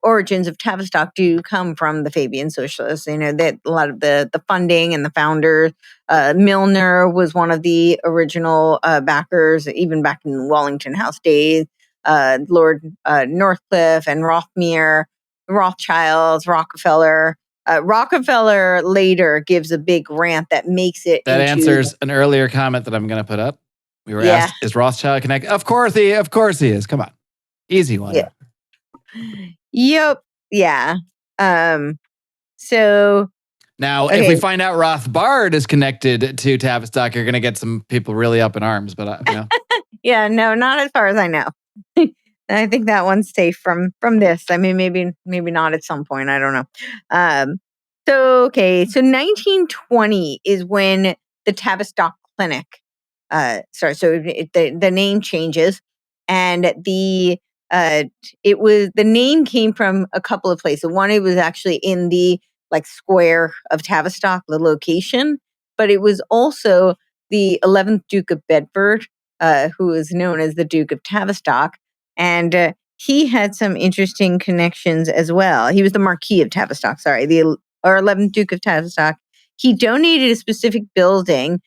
origins of Tavistock do come from the Fabian socialists. That a lot of the funding and the founders, Milner was one of the original backers, even back in Wellington House days, Lord Northcliffe and Rothmere, Rothschilds, Rockefeller. Rockefeller later gives a big rant that makes it that answers an earlier comment that I'm going to put up. We were asked, is Rothschild connected? Of course he is. Come on. Easy one. Yeah. Yep. Yeah. So now, if we find out Rothbard is connected to Tavistock, you're going to get some people really up in arms. But yeah, no, not as far as I know. I think that one's safe from this. I mean, maybe not at some point. I don't know. So 1920 is when the Tavistock Clinic starts. So the name changes, and the name came from a couple of places. One, it was actually in the square of Tavistock, the location, but it was also the 11th Duke of Bedford, who is known as the Duke of Tavistock. And he had some interesting connections as well. He was the Marquis of Tavistock, the 11th Duke of Tavistock. He donated a specific building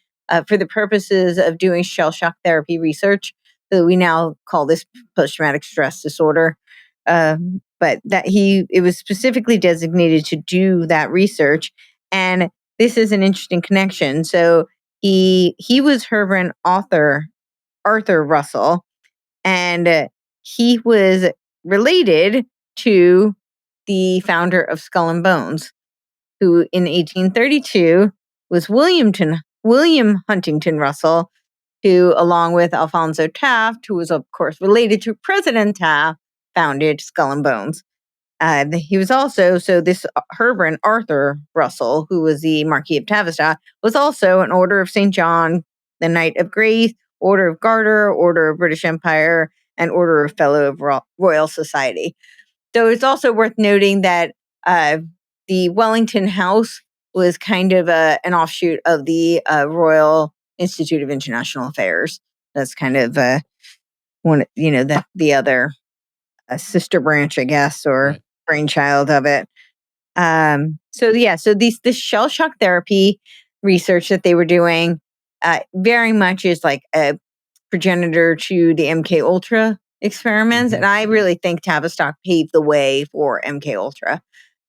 for the purposes of doing shell shock therapy research. So we now call this post-traumatic stress disorder. But it was specifically designated to do that research. And this is an interesting connection. So he was Reverend Arthur Russell, and he was related to the founder of Skull and Bones, who in 1832 was William Huntington Russell, who, along with Alphonso Taft, who was of course related to President Taft, founded Skull and Bones. He was also, this Reverend Arthur Russell, who was the Marquis of Tavistock, was also an Order of St. John, the Knight of Grace, Order of Garter, Order of British Empire, and Order of Fellow of Royal Society. So it's also worth noting that the Wellington House was kind of an offshoot of the Royal Institute of International Affairs. That's kind of one, the other sister branch, I guess, or brainchild of it. So this shell shock therapy research that they were doing very much is like a progenitor to the MK Ultra experiments, and I really think Tavistock paved the way for MK Ultra.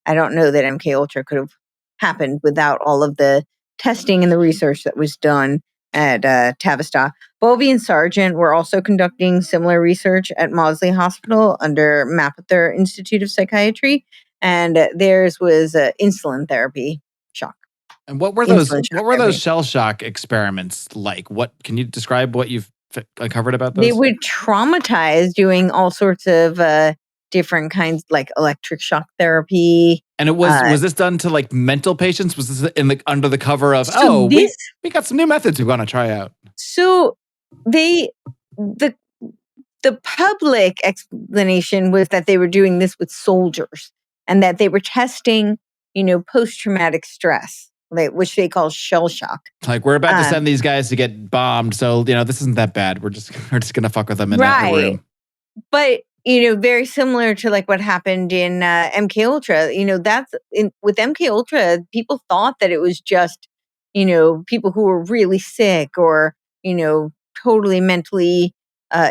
I don't know that MK Ultra could have happened without all of the testing and the research that was done at Tavistock. Bovey and Sargent were also conducting similar research at Maudsley Hospital under Mapother Institute of Psychiatry, and theirs was insulin therapy shock. And what were those shell shock experiments like? What can you describe what you've uncovered about those? They would traumatize doing all sorts of different kinds, like electric shock therapy. And it was this done to mental patients? Was this under the cover of we got some new methods we want to try out? So they the public explanation was that they were doing this with soldiers and that they were testing, post-traumatic stress, which they call shell shock. Like, we're about to send these guys to get bombed, so this isn't that bad. We're just gonna fuck with them in a room. But very similar to like what happened in MK Ultra. With MK Ultra, people thought that it was just people who were really sick or totally mentally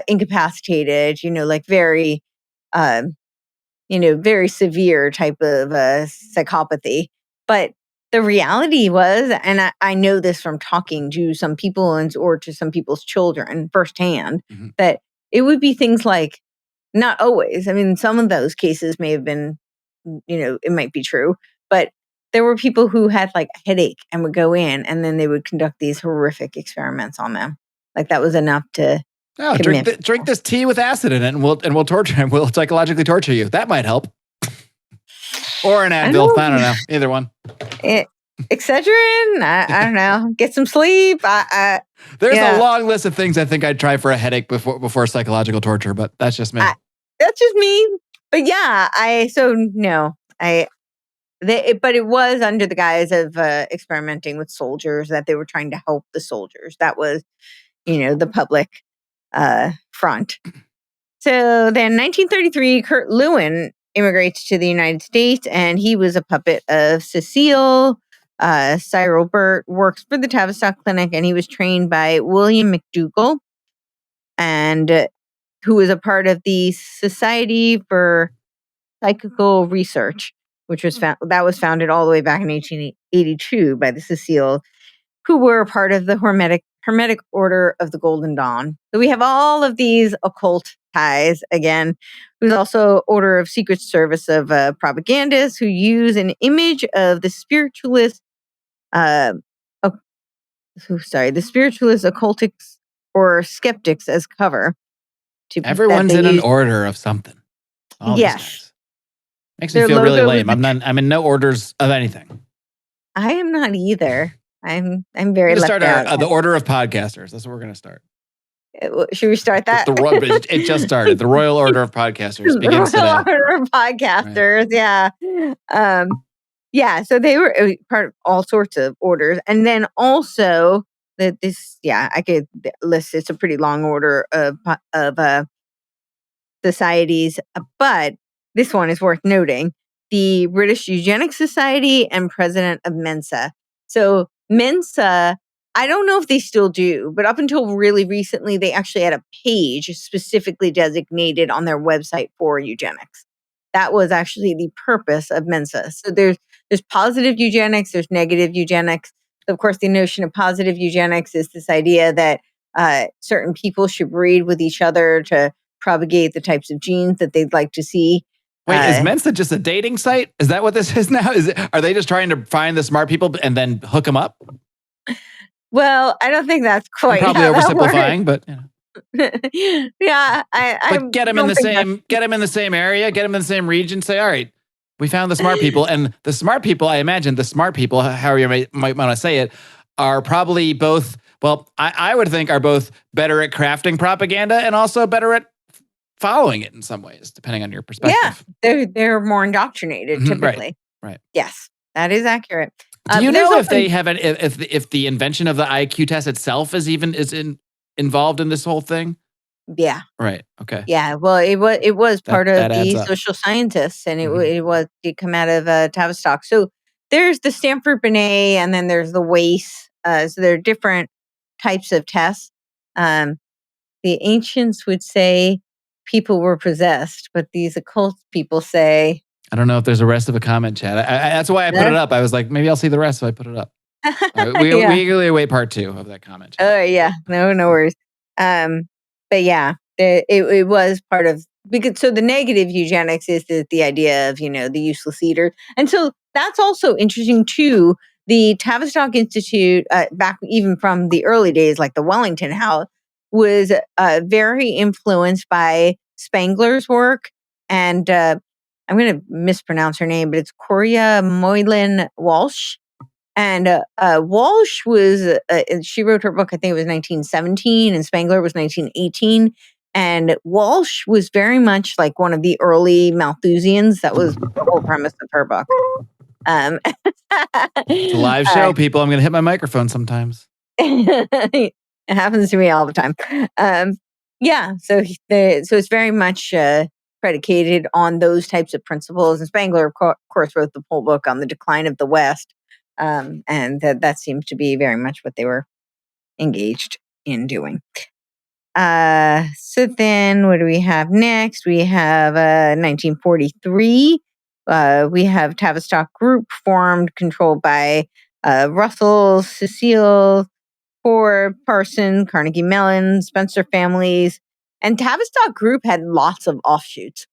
incapacitated. Like very very severe type of psychopathy. But the reality was, and I know this from talking to some people or to some people's children firsthand, that it would be things like, not always. I mean, some of those cases may have been, it might be true, but there were people who had like a headache and would go in and then they would conduct these horrific experiments on them. Like that was enough to drink this tea with acid in it and we'll torture him. We'll psychologically torture you. That might help. Or an Advil. I don't know. Either one. Excedrin. I don't know. Get some sleep. There's a long list of things I think I'd try for a headache before psychological torture, but that's just me. That's just me. But yeah, but it was under the guise of experimenting with soldiers that they were trying to help the soldiers. That was, the public front. So then 1933, Kurt Lewin immigrates to the United States, and he was a puppet of Cecile. Cyril Burt works for the Tavistock Clinic, and he was trained by William McDougall, and who was a part of the Society for Psychical Research, which was founded all the way back in 1882 by the Cecile, who were a part of the Hermetic Order of the Golden Dawn. So we have all of these occult ties again. There's also Order of Secret Service of propagandists who use an image of the spiritualist, the spiritualist occultics or skeptics as cover. Everyone's in an order of something. Yes. Makes me feel really lame. I'm in no orders of anything. I am not either. I'm very left start out. The Order of Podcasters. That's what we're going to start. Should we start that? It just started. The Royal Order of Podcasters begins today. The Royal Order of Podcasters, right. Yeah. So they were part of all sorts of orders, and then also I could list. It's a pretty long order of societies, but this one is worth noting: the British Eugenics Society and president of Mensa. So Mensa, I don't know if they still do, but up until really recently, they actually had a page specifically designated on their website for eugenics. That was actually the purpose of Mensa. So there's positive eugenics, there's negative eugenics. So of course, the notion of positive eugenics is this idea that certain people should breed with each other to propagate the types of genes that they'd like to see. Wait, is Mensa just a dating site? Is that what this is now? Are they just trying to find the smart people and then hook them up? Well, I don't think that's quite. I'm probably oversimplifying, but yeah, but get them in the same area, get them in the same region. Say, all right, we found the smart people, and the smart people. I imagine the smart people, however you might want to say it, are probably both. Well, I would think are both better at crafting propaganda and also better at following it in some ways, depending on your perspective. Yeah, they're more indoctrinated typically. Right. Yes, that is accurate. Do you know if they have if the invention of the IQ test itself is involved in this whole thing? Yeah. Right. Okay. Yeah. Well, it was part of the social scientists, and it come out of Tavistock. So there's the Stanford Binet, and then there's the Weiss. So there are different types of tests. The ancients would say people were possessed, but these occult people say. I don't know if there's a rest of a comment chat. That's why I put it up. I was like, maybe I'll see the rest, so I put it up. Right, we eagerly await part 2 of that comment chat. Oh, yeah. No worries. But yeah, it was part of, because so the negative eugenics is the idea of, the useless eater. And so that's also interesting too. The Tavistock Institute, back even from the early days, like the Wellington House, was very influenced by Spangler's work. And I'm going to mispronounce her name, but it's Coria Moylan Walsh. And Walsh she wrote her book, I think it was 1917, and Spangler was 1918. And Walsh was very much like one of the early Malthusians. That was the whole premise of her book. It's a live show, people. I'm going to hit my microphone sometimes. It happens to me all the time. So it's very much predicated on those types of principles. And Spangler, of course, wrote the whole book on the decline of the West. And that seems to be very much what they were engaged in doing. So then what do we have next? We have 1943. We have Tavistock Group formed, controlled by Russell, Cecile, Ford, Parson, Carnegie Mellon, Spencer families. And Tavistock Group had lots of offshoots.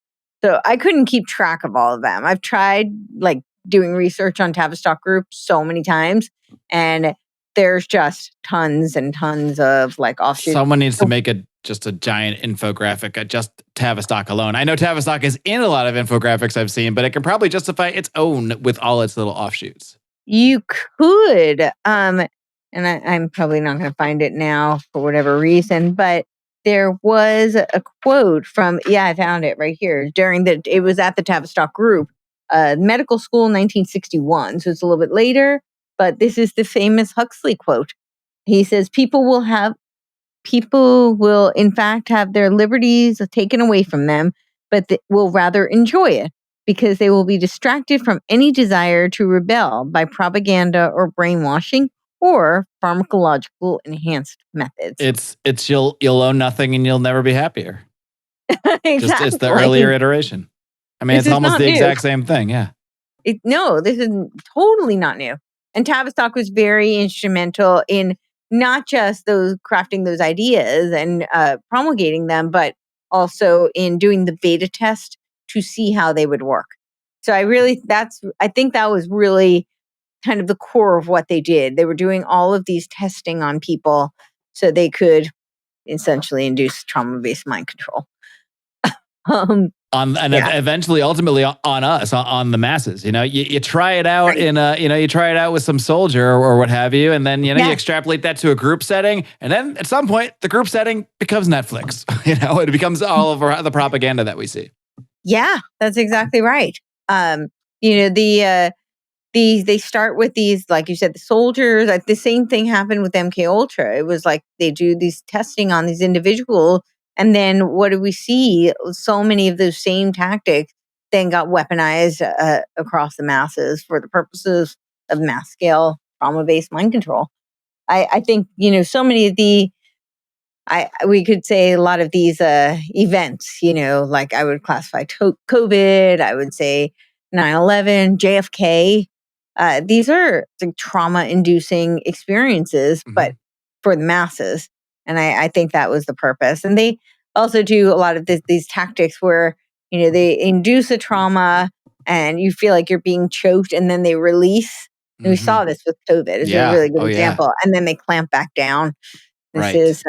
So I couldn't keep track of all of them. I've tried like doing research on Tavistock Group so many times, and there's just tons and tons of like offshoots. Someone needs to make just a giant infographic at just Tavistock alone. I know Tavistock is in a lot of infographics I've seen, but it can probably justify its own with all its little offshoots. You could, and I'm probably not going to find it now for whatever reason, but there was a quote from, I found it right here. It was at the Tavistock Group, medical school, 1961. So it's a little bit later, but this is the famous Huxley quote. He says, people will in fact have their liberties taken away from them, but will rather enjoy it because they will be distracted from any desire to rebel by propaganda or brainwashing or pharmacological enhanced methods. It's you'll own nothing and you'll never be happier. Exactly. It's the earlier iteration. I mean, it's almost the exact same thing. Yeah. No, this is totally not new. And Tavistock was very instrumental in not just crafting those ideas and promulgating them, but also in doing the beta test to see how they would work. So I think that was really kind of the core of what they did. They were doing all of these testing on people so they could essentially induce trauma-based mind control. Eventually, ultimately on us, on the masses. You try it out right. You try it out with some soldier or what have you, and then you extrapolate that to a group setting, and then at some point the group setting becomes Netflix. It becomes all of the propaganda that we see. Yeah, that's exactly right. They start with these, like you said, the soldiers. Like the same thing happened with MK Ultra. It was like they do these testing on these individuals, and then what do we see? So many of those same tactics then got weaponized across the masses for the purposes of mass scale trauma-based mind control. I think so many of we could say a lot of these events. Like I would classify COVID. I would say 9/11, JFK. These are like trauma-inducing experiences, but for the masses. And I think that was the purpose. And they also do a lot of these tactics where, they induce a trauma and you feel like you're being choked and then they release. And we saw this with COVID. It's a really good example. Yeah. And then they clamp back down. This is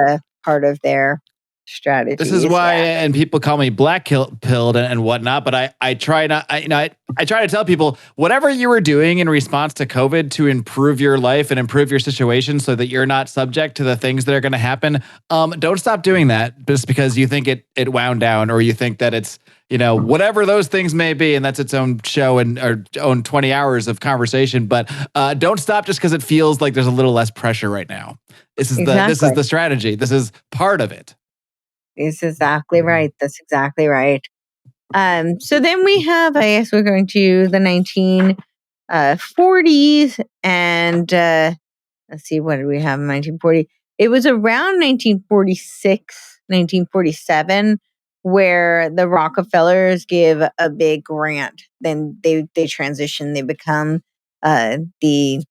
part of their strategy. This is why, and people call me black-pilled and whatnot, but I try to tell people, whatever you were doing in response to COVID to improve your life and improve your situation so that you're not subject to the things that are going to happen, don't stop doing that just because you think it wound down or you think that it's, whatever those things may be, and that's its own show and or own 20 hours of conversation, but don't stop just because it feels like there's a little less pressure right now. This is the strategy. This is part of it. It's exactly right. That's exactly right. So then we have, I guess we're going to the 1940s and let's see, what did we have in 1940? It was around 1946, 1947, where the Rockefellers give a big grant. Then they transition, they become the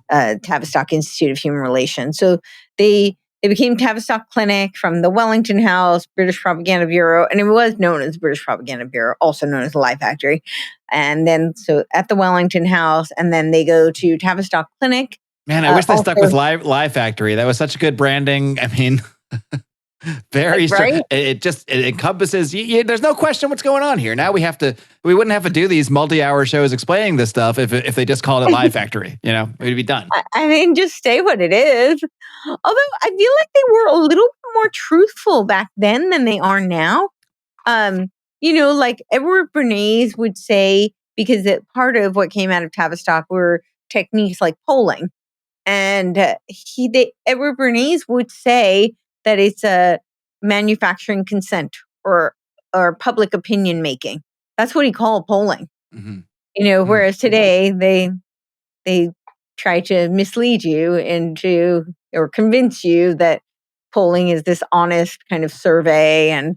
Tavistock Institute of Human Relations. So they became Tavistock Clinic from the Wellington House, British Propaganda Bureau, and it was known as British Propaganda Bureau, also known as the Lie Factory. And then, so at the Wellington House, and then they go to Tavistock Clinic. Man, I wish they stuck with Lie Factory. That was such good branding. I mean, Very Right? it encompasses, there's no question what's going on here. Now we wouldn't have to do these multi-hour shows explaining this stuff if they just called it Lie Factory, we'd be done. I mean, just say what it is. Although I feel like they were a little bit more truthful back then than they are now. Like Edward Bernays would say, because part of what came out of Tavistock were techniques like polling. And Edward Bernays would say that it's a manufacturing consent or public opinion making. That's what he called polling. Mm-hmm. Whereas today they try to mislead you into or convince you that polling is this honest kind of survey,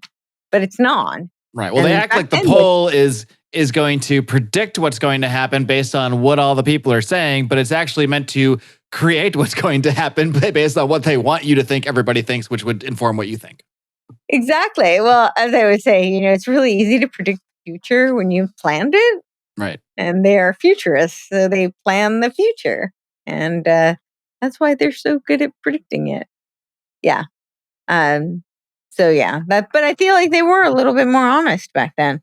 but it's not. Right. Well, they act like the poll is going to predict what's going to happen based on what all the people are saying, but it's actually meant to create what's going to happen based on what they want you to think everybody thinks, which would inform what you think. Exactly. Well, as I would say, it's really easy to predict the future when you've planned it. Right. And they are futurists, so they plan the future. And that's why they're so good at predicting it. Yeah. But I feel like they were a little bit more honest back then.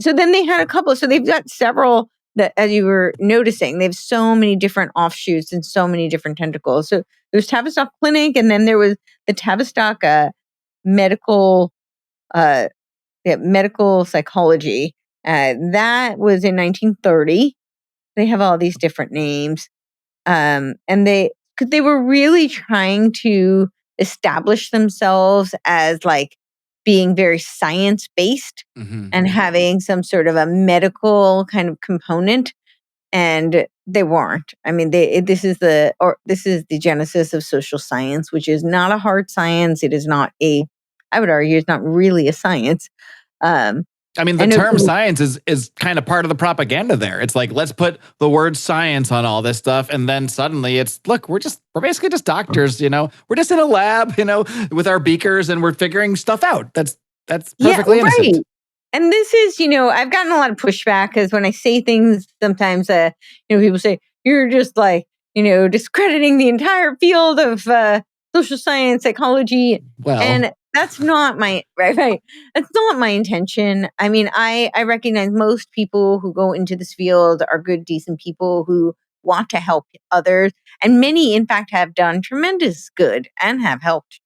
So then they had a couple. So they've got several that, as you were noticing, they have so many different offshoots and so many different tentacles. So there's Tavistock Clinic, and then there was the Tavistock medical psychology. That was in 1930. They have all these different names. And they were really trying to establish themselves as like being very science-based and having some sort of a medical kind of component. And they weren't. I mean, this is the genesis of social science, which is not a hard science. It is not I would argue it's not really a science. The term science is kind of part of the propaganda there. It's like, let's put the word science on all this stuff. And then suddenly it's, look, we're basically just doctors, we're just in a lab, with our beakers and we're figuring stuff out. That's perfectly innocent. Right. And this is, I've gotten a lot of pushback because when I say things, sometimes, people say, you're just like, discrediting the entire field of social science, psychology. Well, and that's not my, right. That's not my intention. I mean, I recognize most people who go into this field are good, decent people who want to help others. And many, in fact, have done tremendous good and have helped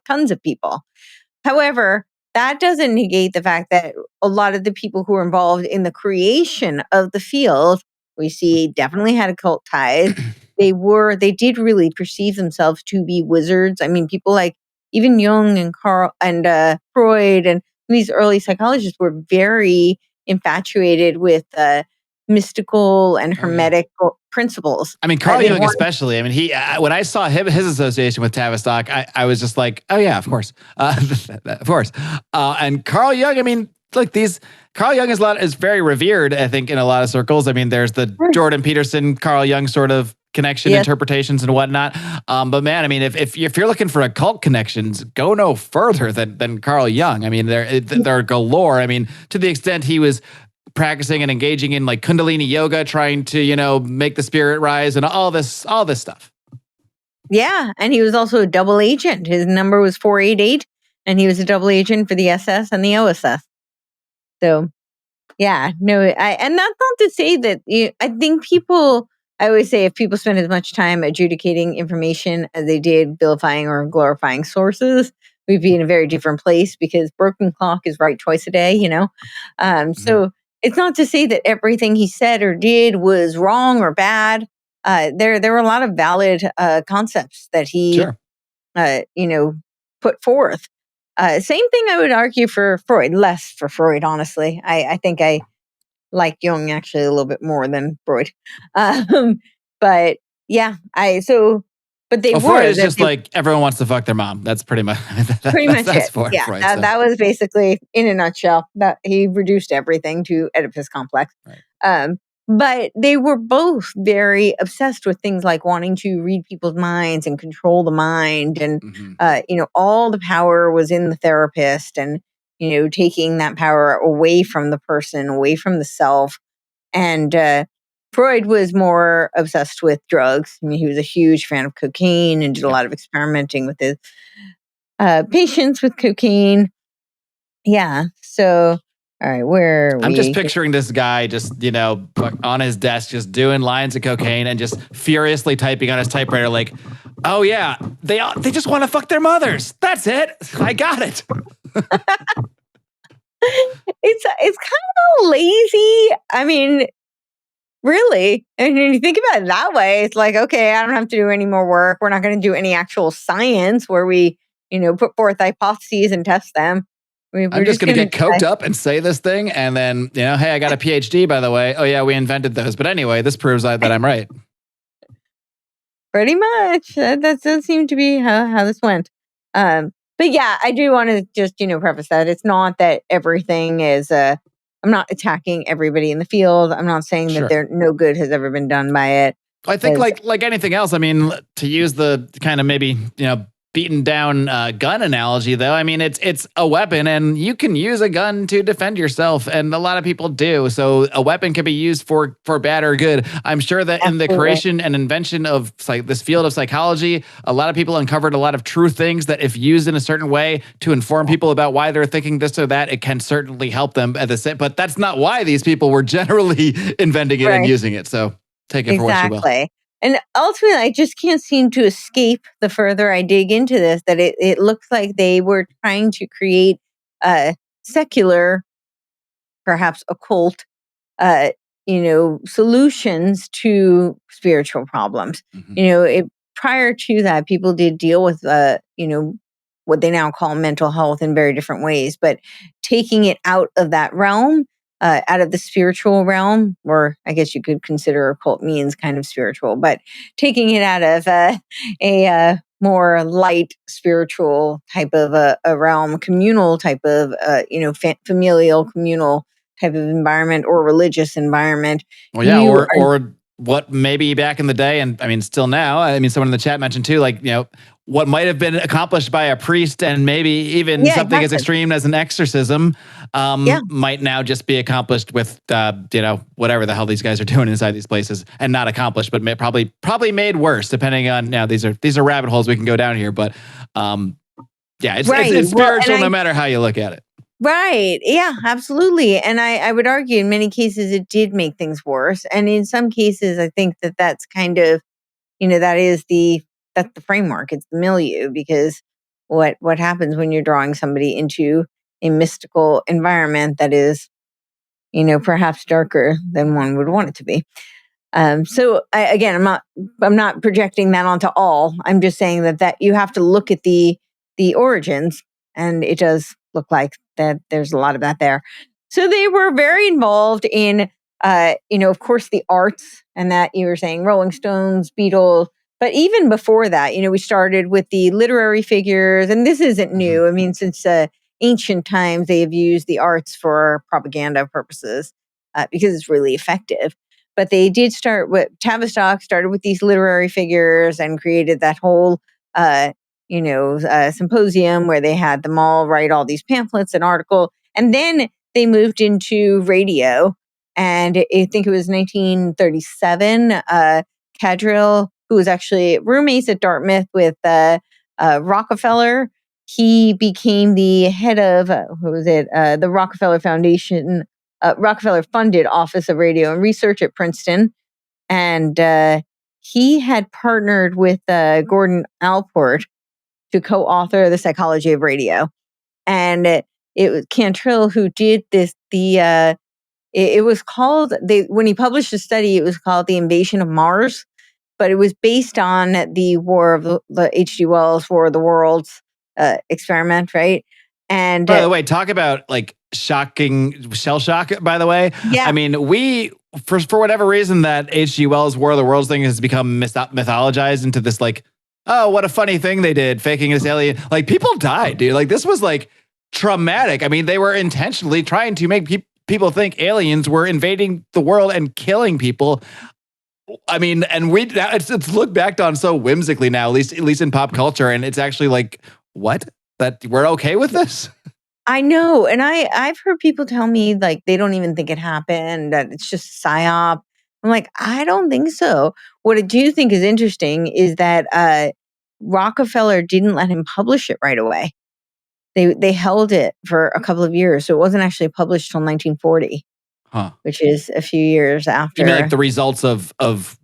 tons of people. However, that doesn't negate the fact that a lot of the people who are involved in the creation of the field, we see definitely had occult ties. They did really perceive themselves to be wizards. I mean, people like even Jung and Carl and Freud and these early psychologists were very infatuated with mystical and hermetic principles. I mean, Carl Jung especially. I mean, he when I saw his association with Tavistock, I was just like, oh yeah, of course, of course. And Carl Jung, I mean, look, Carl Jung is very revered, I think, in a lot of circles. I mean, there's the Jordan Peterson, Carl Jung sort of connection, interpretations and whatnot. But man, I mean, if you're looking for occult connections, go no further than Carl Jung. I mean, they're galore. I mean, to the extent he was practicing and engaging in like Kundalini yoga, trying to, make the spirit rise and all this stuff. Yeah. And he was also a double agent. His number was 488 and he was a double agent for the SS and the OSS. So yeah, no, and that's not to say that I think I always say if people spend as much time adjudicating information as they did vilifying or glorifying sources, we'd be in a very different place because broken clock is right twice a day, So it's not to say that everything he said or did was wrong or bad. There were a lot of valid concepts that he, put forth. Same thing I would argue for Freud, less for Freud, honestly. I think I like Jung actually a little bit more than Freud. But yeah, Freud is just like everyone wants to fuck their mom. That's pretty much that's it. Freud. Yeah, that was basically in a nutshell that he reduced everything to Oedipus complex. Right. But they were both very obsessed with things like wanting to read people's minds and control the mind, and all the power was in the therapist, and taking that power away from the person, away from the self. And Freud was more obsessed with drugs. I mean, he was a huge fan of cocaine and did a lot of experimenting with his patients with cocaine. Yeah. So, all right, where are I'm just we? picturing this guy just, on his desk, just doing lines of cocaine and just furiously typing on his typewriter like, oh yeah, they just want to fuck their mothers. That's it. I got it. It's kind of lazy. I mean, really. And when you think about it that way, it's like, okay, I don't have to do any more work. We're not going to do any actual science where we, put forth hypotheses and test them. I'm just going to get coked up and say this thing. And then, hey, I got a PhD, by the way. Oh, yeah, we invented those. But anyway, this proves that I'm right. Pretty much. That does seem to be how this went. But yeah, I do want to just, preface that. It's not that everything is, I'm not attacking everybody in the field. I'm not saying Sure. that no good has ever been done by it. I think like anything else, I mean, to use the kind of maybe, beaten down gun analogy, though, I mean, it's a weapon and you can use a gun to defend yourself. And a lot of people do. So a weapon can be used for bad or good. I'm sure that in the creation and invention of this field of psychology, a lot of people uncovered a lot of true things that if used in a certain way to inform people about why they're thinking this or that, it can certainly help them at the same. But that's not why these people were generally inventing it and using it. So take it for what you will. And ultimately, I just can't seem to escape the further I dig into this, that it looks like they were trying to create secular, perhaps occult, solutions to spiritual problems. Mm-hmm. Prior to that, people did deal with, what they now call mental health in very different ways, but taking it out of that realm, out of the spiritual realm, or I guess you could consider occult means kind of spiritual, but taking it out of a more light spiritual type of a realm, communal type of, familial communal type of environment or religious environment. Well, yeah, or what maybe back in the day, and I mean still now, I mean someone in the chat mentioned too, what might have been accomplished by a priest and maybe even something as extreme as an exorcism might now just be accomplished with, whatever the hell these guys are doing inside these places, and not accomplished, but probably made worse, depending on, these are rabbit holes we can go down here, but it's spiritual no matter how you look at it. Right. Yeah, absolutely. And I would argue in many cases it did make things worse. And in some cases, I think that's kind of, that's the framework. It's the milieu, because what happens when you're drawing somebody into a mystical environment that is, perhaps darker than one would want it to be. So I'm not projecting that onto all. I'm just saying that you have to look at the origins, and it does look like that there's a lot of that there. So they were very involved in, of course, the arts, and that you were saying Rolling Stones, Beatles. But even before that, we started with the literary figures, and this isn't new. I mean, since ancient times, they have used the arts for propaganda purposes because it's really effective. But they did start with Tavistock, started with these literary figures and created that whole, symposium where they had them all write all these pamphlets and articles. And then they moved into radio. And I think it was 1937, Cadrill, who was actually roommates at Dartmouth with Rockefeller, he became the head of, the Rockefeller Foundation, Rockefeller funded Office of Radio and Research at Princeton. And he had partnered with Gordon Allport to co-author The Psychology of Radio. And it was Cantrill who did this. It was called, when he published the study, it was called The Invasion of Mars, but it was based on the War of the H.G. Wells War of the Worlds experiment, right? And by the way, talk about shocking shell shock, by the way. Yeah. I mean, for whatever reason, that H.G. Wells War of the Worlds thing has become mythologized into this oh, what a funny thing they did, faking this alien. People died, dude. This was traumatic. I mean, they were intentionally trying to make people think aliens were invading the world and killing people. I mean, and it's looked back on so whimsically now, at least in pop culture, and it's actually what? That we're okay with this? I know. And I've heard people tell me they don't even think it happened, that it's just psyop. I'm like, I don't think so. What I do think is interesting is that Rockefeller didn't let him publish it right away. They held it for a couple of years, so it wasn't actually published till 1940, which is a few years after. You mean like the results of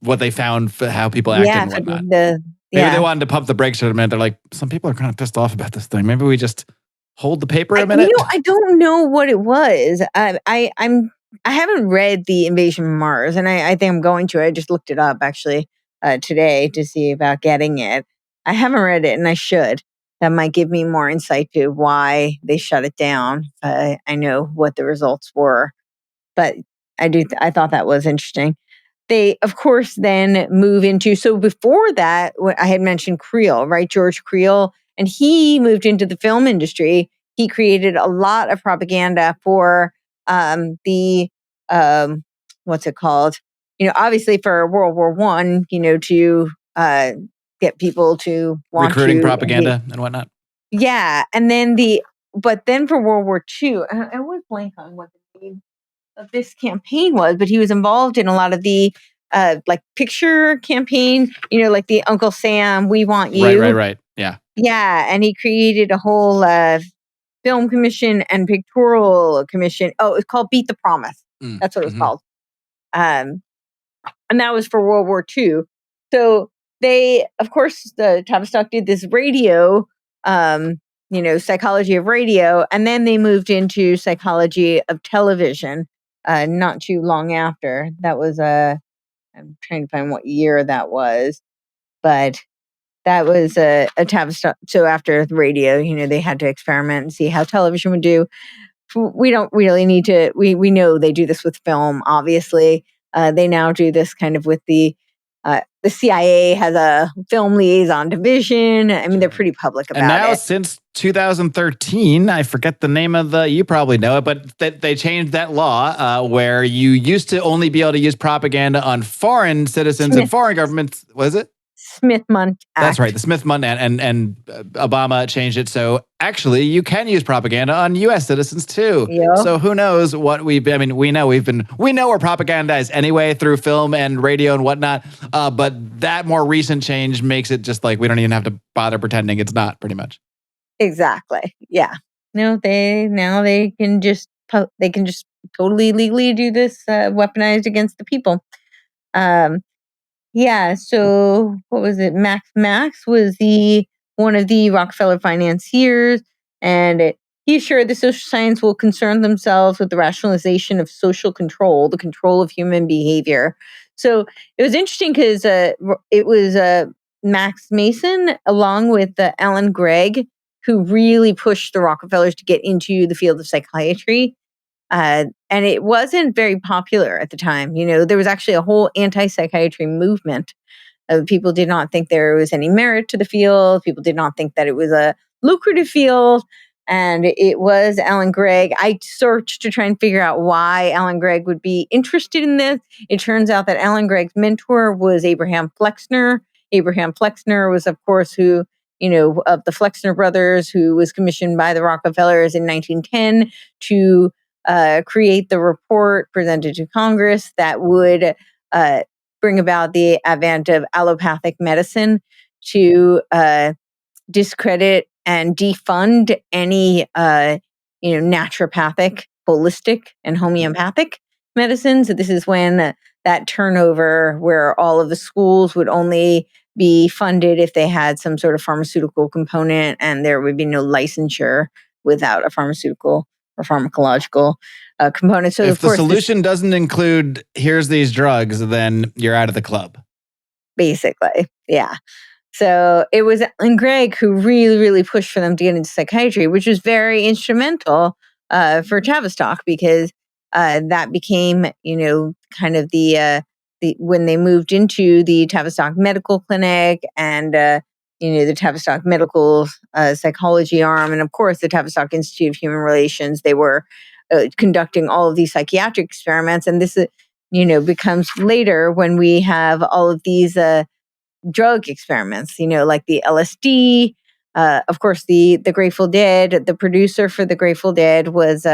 what they found, for how people acted and whatnot? Maybe they wanted to pump the brakes for a minute. They're like, some people are kind of pissed off about this thing. Maybe we just hold the paper a minute. I don't know what it was. I haven't read The Invasion of Mars, and I think I'm going to. I just looked it up actually today to see about getting it. I haven't read it, and I should. That might give me more insight to why they shut it down. I know what the results were, but I thought that was interesting. They, of course, then move into, so before that, I had mentioned Creel, right? George Creel, and he moved into the film industry. He created a lot of propaganda for what's it called? Obviously for World War I, to get people to want recruiting propaganda and whatnot. Yeah. And then but then for World War II, I was blank on what the name of this campaign was, but he was involved in a lot of the like picture campaign, like the Uncle Sam, We Want You. Right. Yeah. Yeah. And he created a whole film commission and pictorial commission. Oh, it's called Beat the Promise. That's what it was called. And that was for World War II. So they, of course, the Tavistock did this radio, psychology of radio, and then they moved into psychology of television not too long after. That was I'm trying to find what year that was, but that was a Tavistock. So after the radio, they had to experiment and see how television would do. We don't really need to, we know they do this with film, obviously. They now do this kind of with the CIA has a film liaison division. I mean, they're pretty public about it. And now since 2013, I forget the name of you probably know it, but they changed that law where you used to only be able to use propaganda on foreign citizens and foreign governments. Was it? Smith-Mundt Act. That's right, the Smith-Mundt Act, and Obama changed it. So actually, you can use propaganda on U.S. citizens too. Yep. So who knows what we know we're propagandized anyway through film and radio and whatnot. But that more recent change makes it just like we don't even have to bother pretending it's not. Pretty much. Exactly. Yeah. No, they can just totally legally do this weaponized against the people. Yeah, so what was it? Max was one of the Rockefeller financiers, and he assured the social science will concern themselves with the rationalization of social control, the control of human behavior. So it was interesting because it was Max Mason along with Alan Gregg who really pushed the Rockefellers to get into the field of psychiatry. And it wasn't very popular at the time. There was actually a whole anti-psychiatry movement. People did not think there was any merit to the field. People did not think that it was a lucrative field. And it was Alan Gregg. I searched to try and figure out why Alan Gregg would be interested in this. It turns out that Alan Gregg's mentor was Abraham Flexner. Abraham Flexner was, of course, of the Flexner brothers, who was commissioned by the Rockefellers in 1910 to create the report presented to Congress that would bring about the advent of allopathic medicine to discredit and defund any naturopathic, holistic, and homeopathic medicines. So this is when that turnover where all of the schools would only be funded if they had some sort of pharmaceutical component, and there would be no licensure without a pharmaceutical or pharmacological component. So if the solution doesn't include here's these drugs, then you're out of the club. Basically, yeah. So it was Alan Gregg who really, really pushed for them to get into psychiatry, which was very instrumental for Tavistock because that became, kind of the when they moved into the Tavistock Medical Clinic and the Tavistock Medical Psychology arm, and of course the Tavistock Institute of Human Relations. They were conducting all of these psychiatric experiments, and this becomes later when we have all of these drug experiments, like the LSD. Of course, the Grateful Dead. The producer for the Grateful Dead was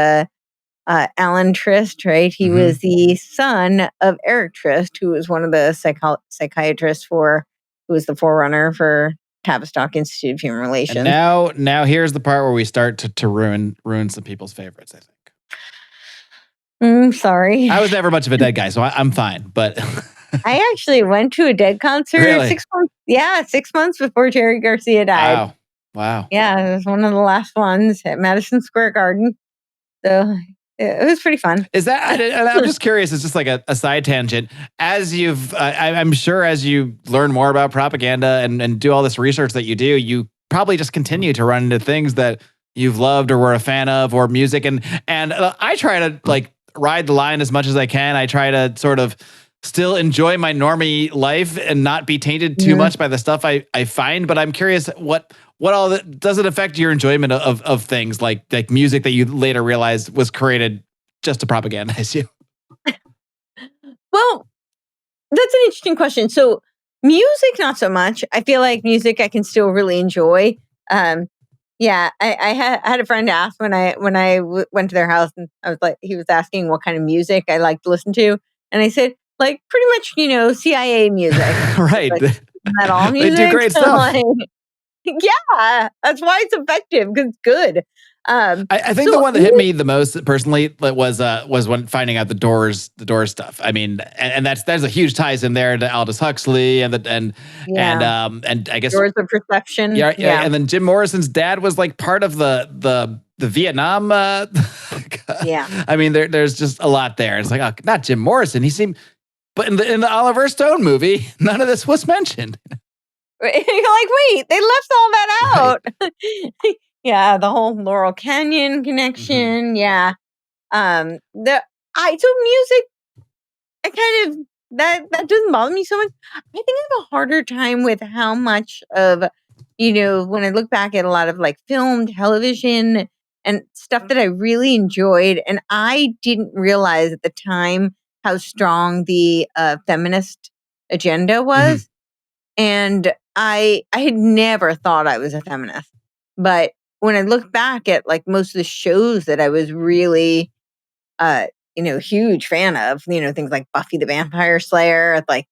Alan Trist, right? He was the son of Eric Trist, who was one of the psychiatrists who was the forerunner for Tavistock Institute of Human Relations. And now here's the part where we start to ruin some people's favorites, I think. Sorry. I was never much of a Dead guy, so I'm fine. But I actually went to a Dead concert Really? 6 months. Yeah, 6 months before Jerry Garcia died. Wow. Yeah, it was one of the last ones at Madison Square Garden. So it was pretty fun. Is that? I'm just curious. It's just like a side tangent. As I'm sure as you learn more about propaganda and do all this research that you probably just continue to run into things that you've loved or were a fan of, or music. And I try to like ride the line as much as I can. I try to sort of still enjoy my normie life and not be tainted too much by the stuff I find. But I'm curious what all that does it affect your enjoyment of things like music that you later realized was created just to propagandize you? Well, that's an interesting question. So music, not so much. I feel like music I can still really enjoy. Yeah, I had a friend ask when I went to their house, and I was like, he was asking what kind of music I like to listen to, and I said, like, pretty much, CIA music. Right. Like, isn't that all music? They do great stuff. Like, yeah, that's why it's effective, because it's good. I think the one that hit me the most personally was when finding out the Doors stuff. I mean, and there's a huge ties in there to Aldous Huxley and I guess Doors of Perception. Yeah. And then Jim Morrison's dad was like part of the Vietnam. Yeah. I mean, there's just a lot there. It's like, oh, not Jim Morrison. He seemed, but in the Oliver Stone movie, none of this was mentioned. You're like, wait, they left all that out. Right. Yeah, the whole Laurel Canyon connection. Yeah. So music, I kind of that doesn't bother me so much. I think I have a harder time with how much of, when I look back at a lot of like film, television, and stuff that I really enjoyed, and I didn't realize at the time how strong the feminist agenda was. And I had never thought I was a feminist, but when I look back at like most of the shows that I was really, huge fan of, things like Buffy the Vampire Slayer, like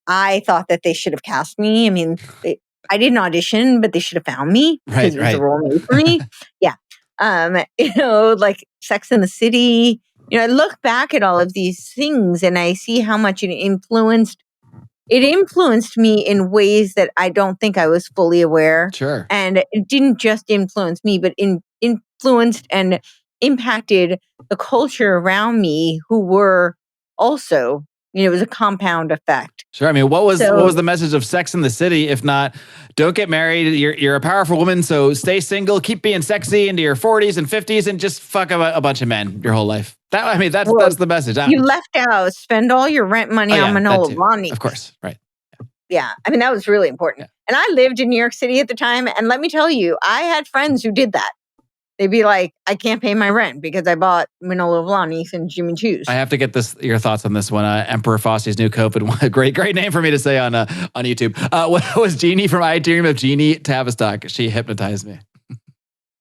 I thought that they should have cast me. I mean, I didn't audition, but they should have found me because it was a role made for me. Yeah. Like Sex and the City. I look back at all of these things and I see how much it influenced me in ways that I don't think I was fully aware. Sure. And it didn't just influence me, but influenced and impacted the culture around me who were also, it was a compound effect. Sure. I mean, what was the message of Sex and the City if not, don't get married, you're a powerful woman, so stay single, keep being sexy into your 40s and 50s and just fuck a bunch of men your whole life. That's the message. You left out, spend all your rent money on Manolo Blahnik. Of course, right. Yeah, I mean, that was really important. Yeah. And I lived in New York City at the time, and let me tell you, I had friends who did that. They'd be like, I can't pay my rent because I bought Manolo Blahnik and Jimmy Choo's. I have to get your thoughts on this one. Emperor Fosse's New COVID. Great name for me to say on YouTube. What was Jeannie from I Dream of Jeannie Tavistock? She hypnotized me.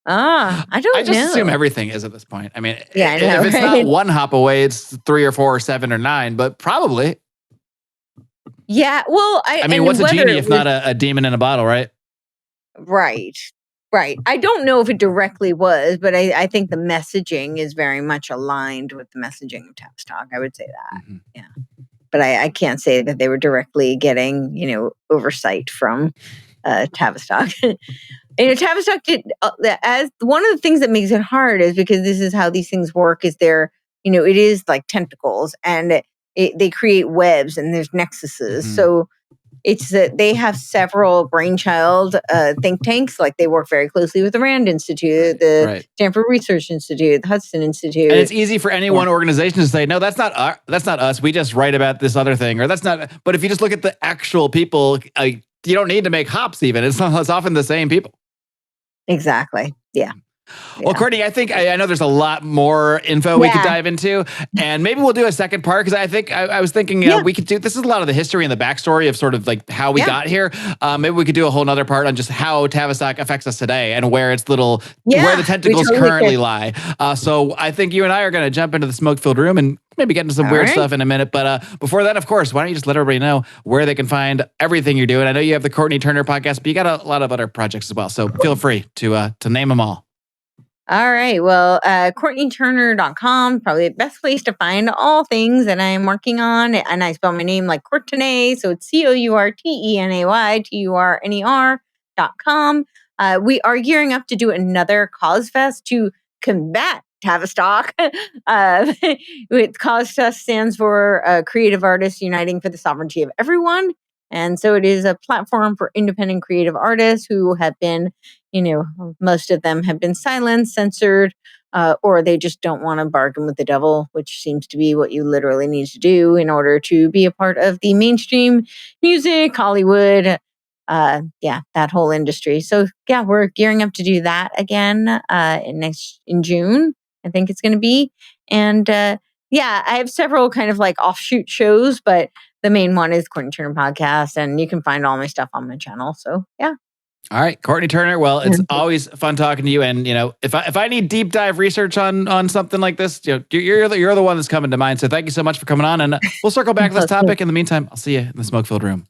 I don't know. I just assume everything is at this point. I mean, yeah, I know, if it's not one hop away, it's 3 or 4 or 7 or 9, but probably. Yeah, well, I mean, what's a genie if not a demon in a bottle, right? Right. I don't know if it directly was, but I think the messaging is very much aligned with the messaging of Tavistock. I would say that. Mm-hmm. Yeah. But I can't say that they were directly getting, oversight from Tavistock. Tavistock did, as one of the things that makes it hard is because this is how these things work is it is like tentacles and they create webs and there's nexuses. Mm-hmm. So it's that they have several brainchild think tanks. Like they work very closely with the Rand Institute, the Stanford Research Institute, the Hudson Institute. And it's easy for any one organization to say, no, that's not us. We just write about this other thing, or that's not. But if you just look at the actual people, you don't need to make hops even. It's often the same people. Exactly. Yeah. Well, Yeah. Courtney, I think I know there's a lot more info we could dive into, and maybe we'll do a second part because I think I was thinking we could do this is a lot of the history and the backstory of sort of like how we got here. Maybe we could do a whole nother part on just how Tavistock affects us today and where it's where the tentacles currently lie. So I think you and I are going to jump into the smoke-filled room and maybe get into some weird stuff in a minute. But before that, of course, why don't you just let everybody know where they can find everything you're doing? I know you have the Courtenay Turner podcast, but you got a lot of other projects as well. So feel free to name them all. All right. Well, CourtenayTurner.com, probably the best place to find all things that I'm working on. And I spell my name like Courtenay. So it's CourtenayTurner.com. We are gearing up to do another Cause Fest to combat Tavistock. Cause Fest stands for Creative Artists Uniting for the Sovereignty of Everyone. And so it is a platform for independent creative artists who have been, most of them have been silenced, censored, or they just don't want to bargain with the devil, which seems to be what you literally need to do in order to be a part of the mainstream music, Hollywood, that whole industry. So we're gearing up to do that again in June, I think it's going to be. And I have several kind of like offshoot shows, but the main one is Courtenay Turner Podcast, and you can find all my stuff on my channel. So All right, Courtenay Turner. Well, it's always fun talking to you. And if I need deep dive research on something like this, you're the one that's coming to mind. So thank you so much for coming on, and we'll circle back to this topic. In the meantime, I'll see you in the smoke-filled room.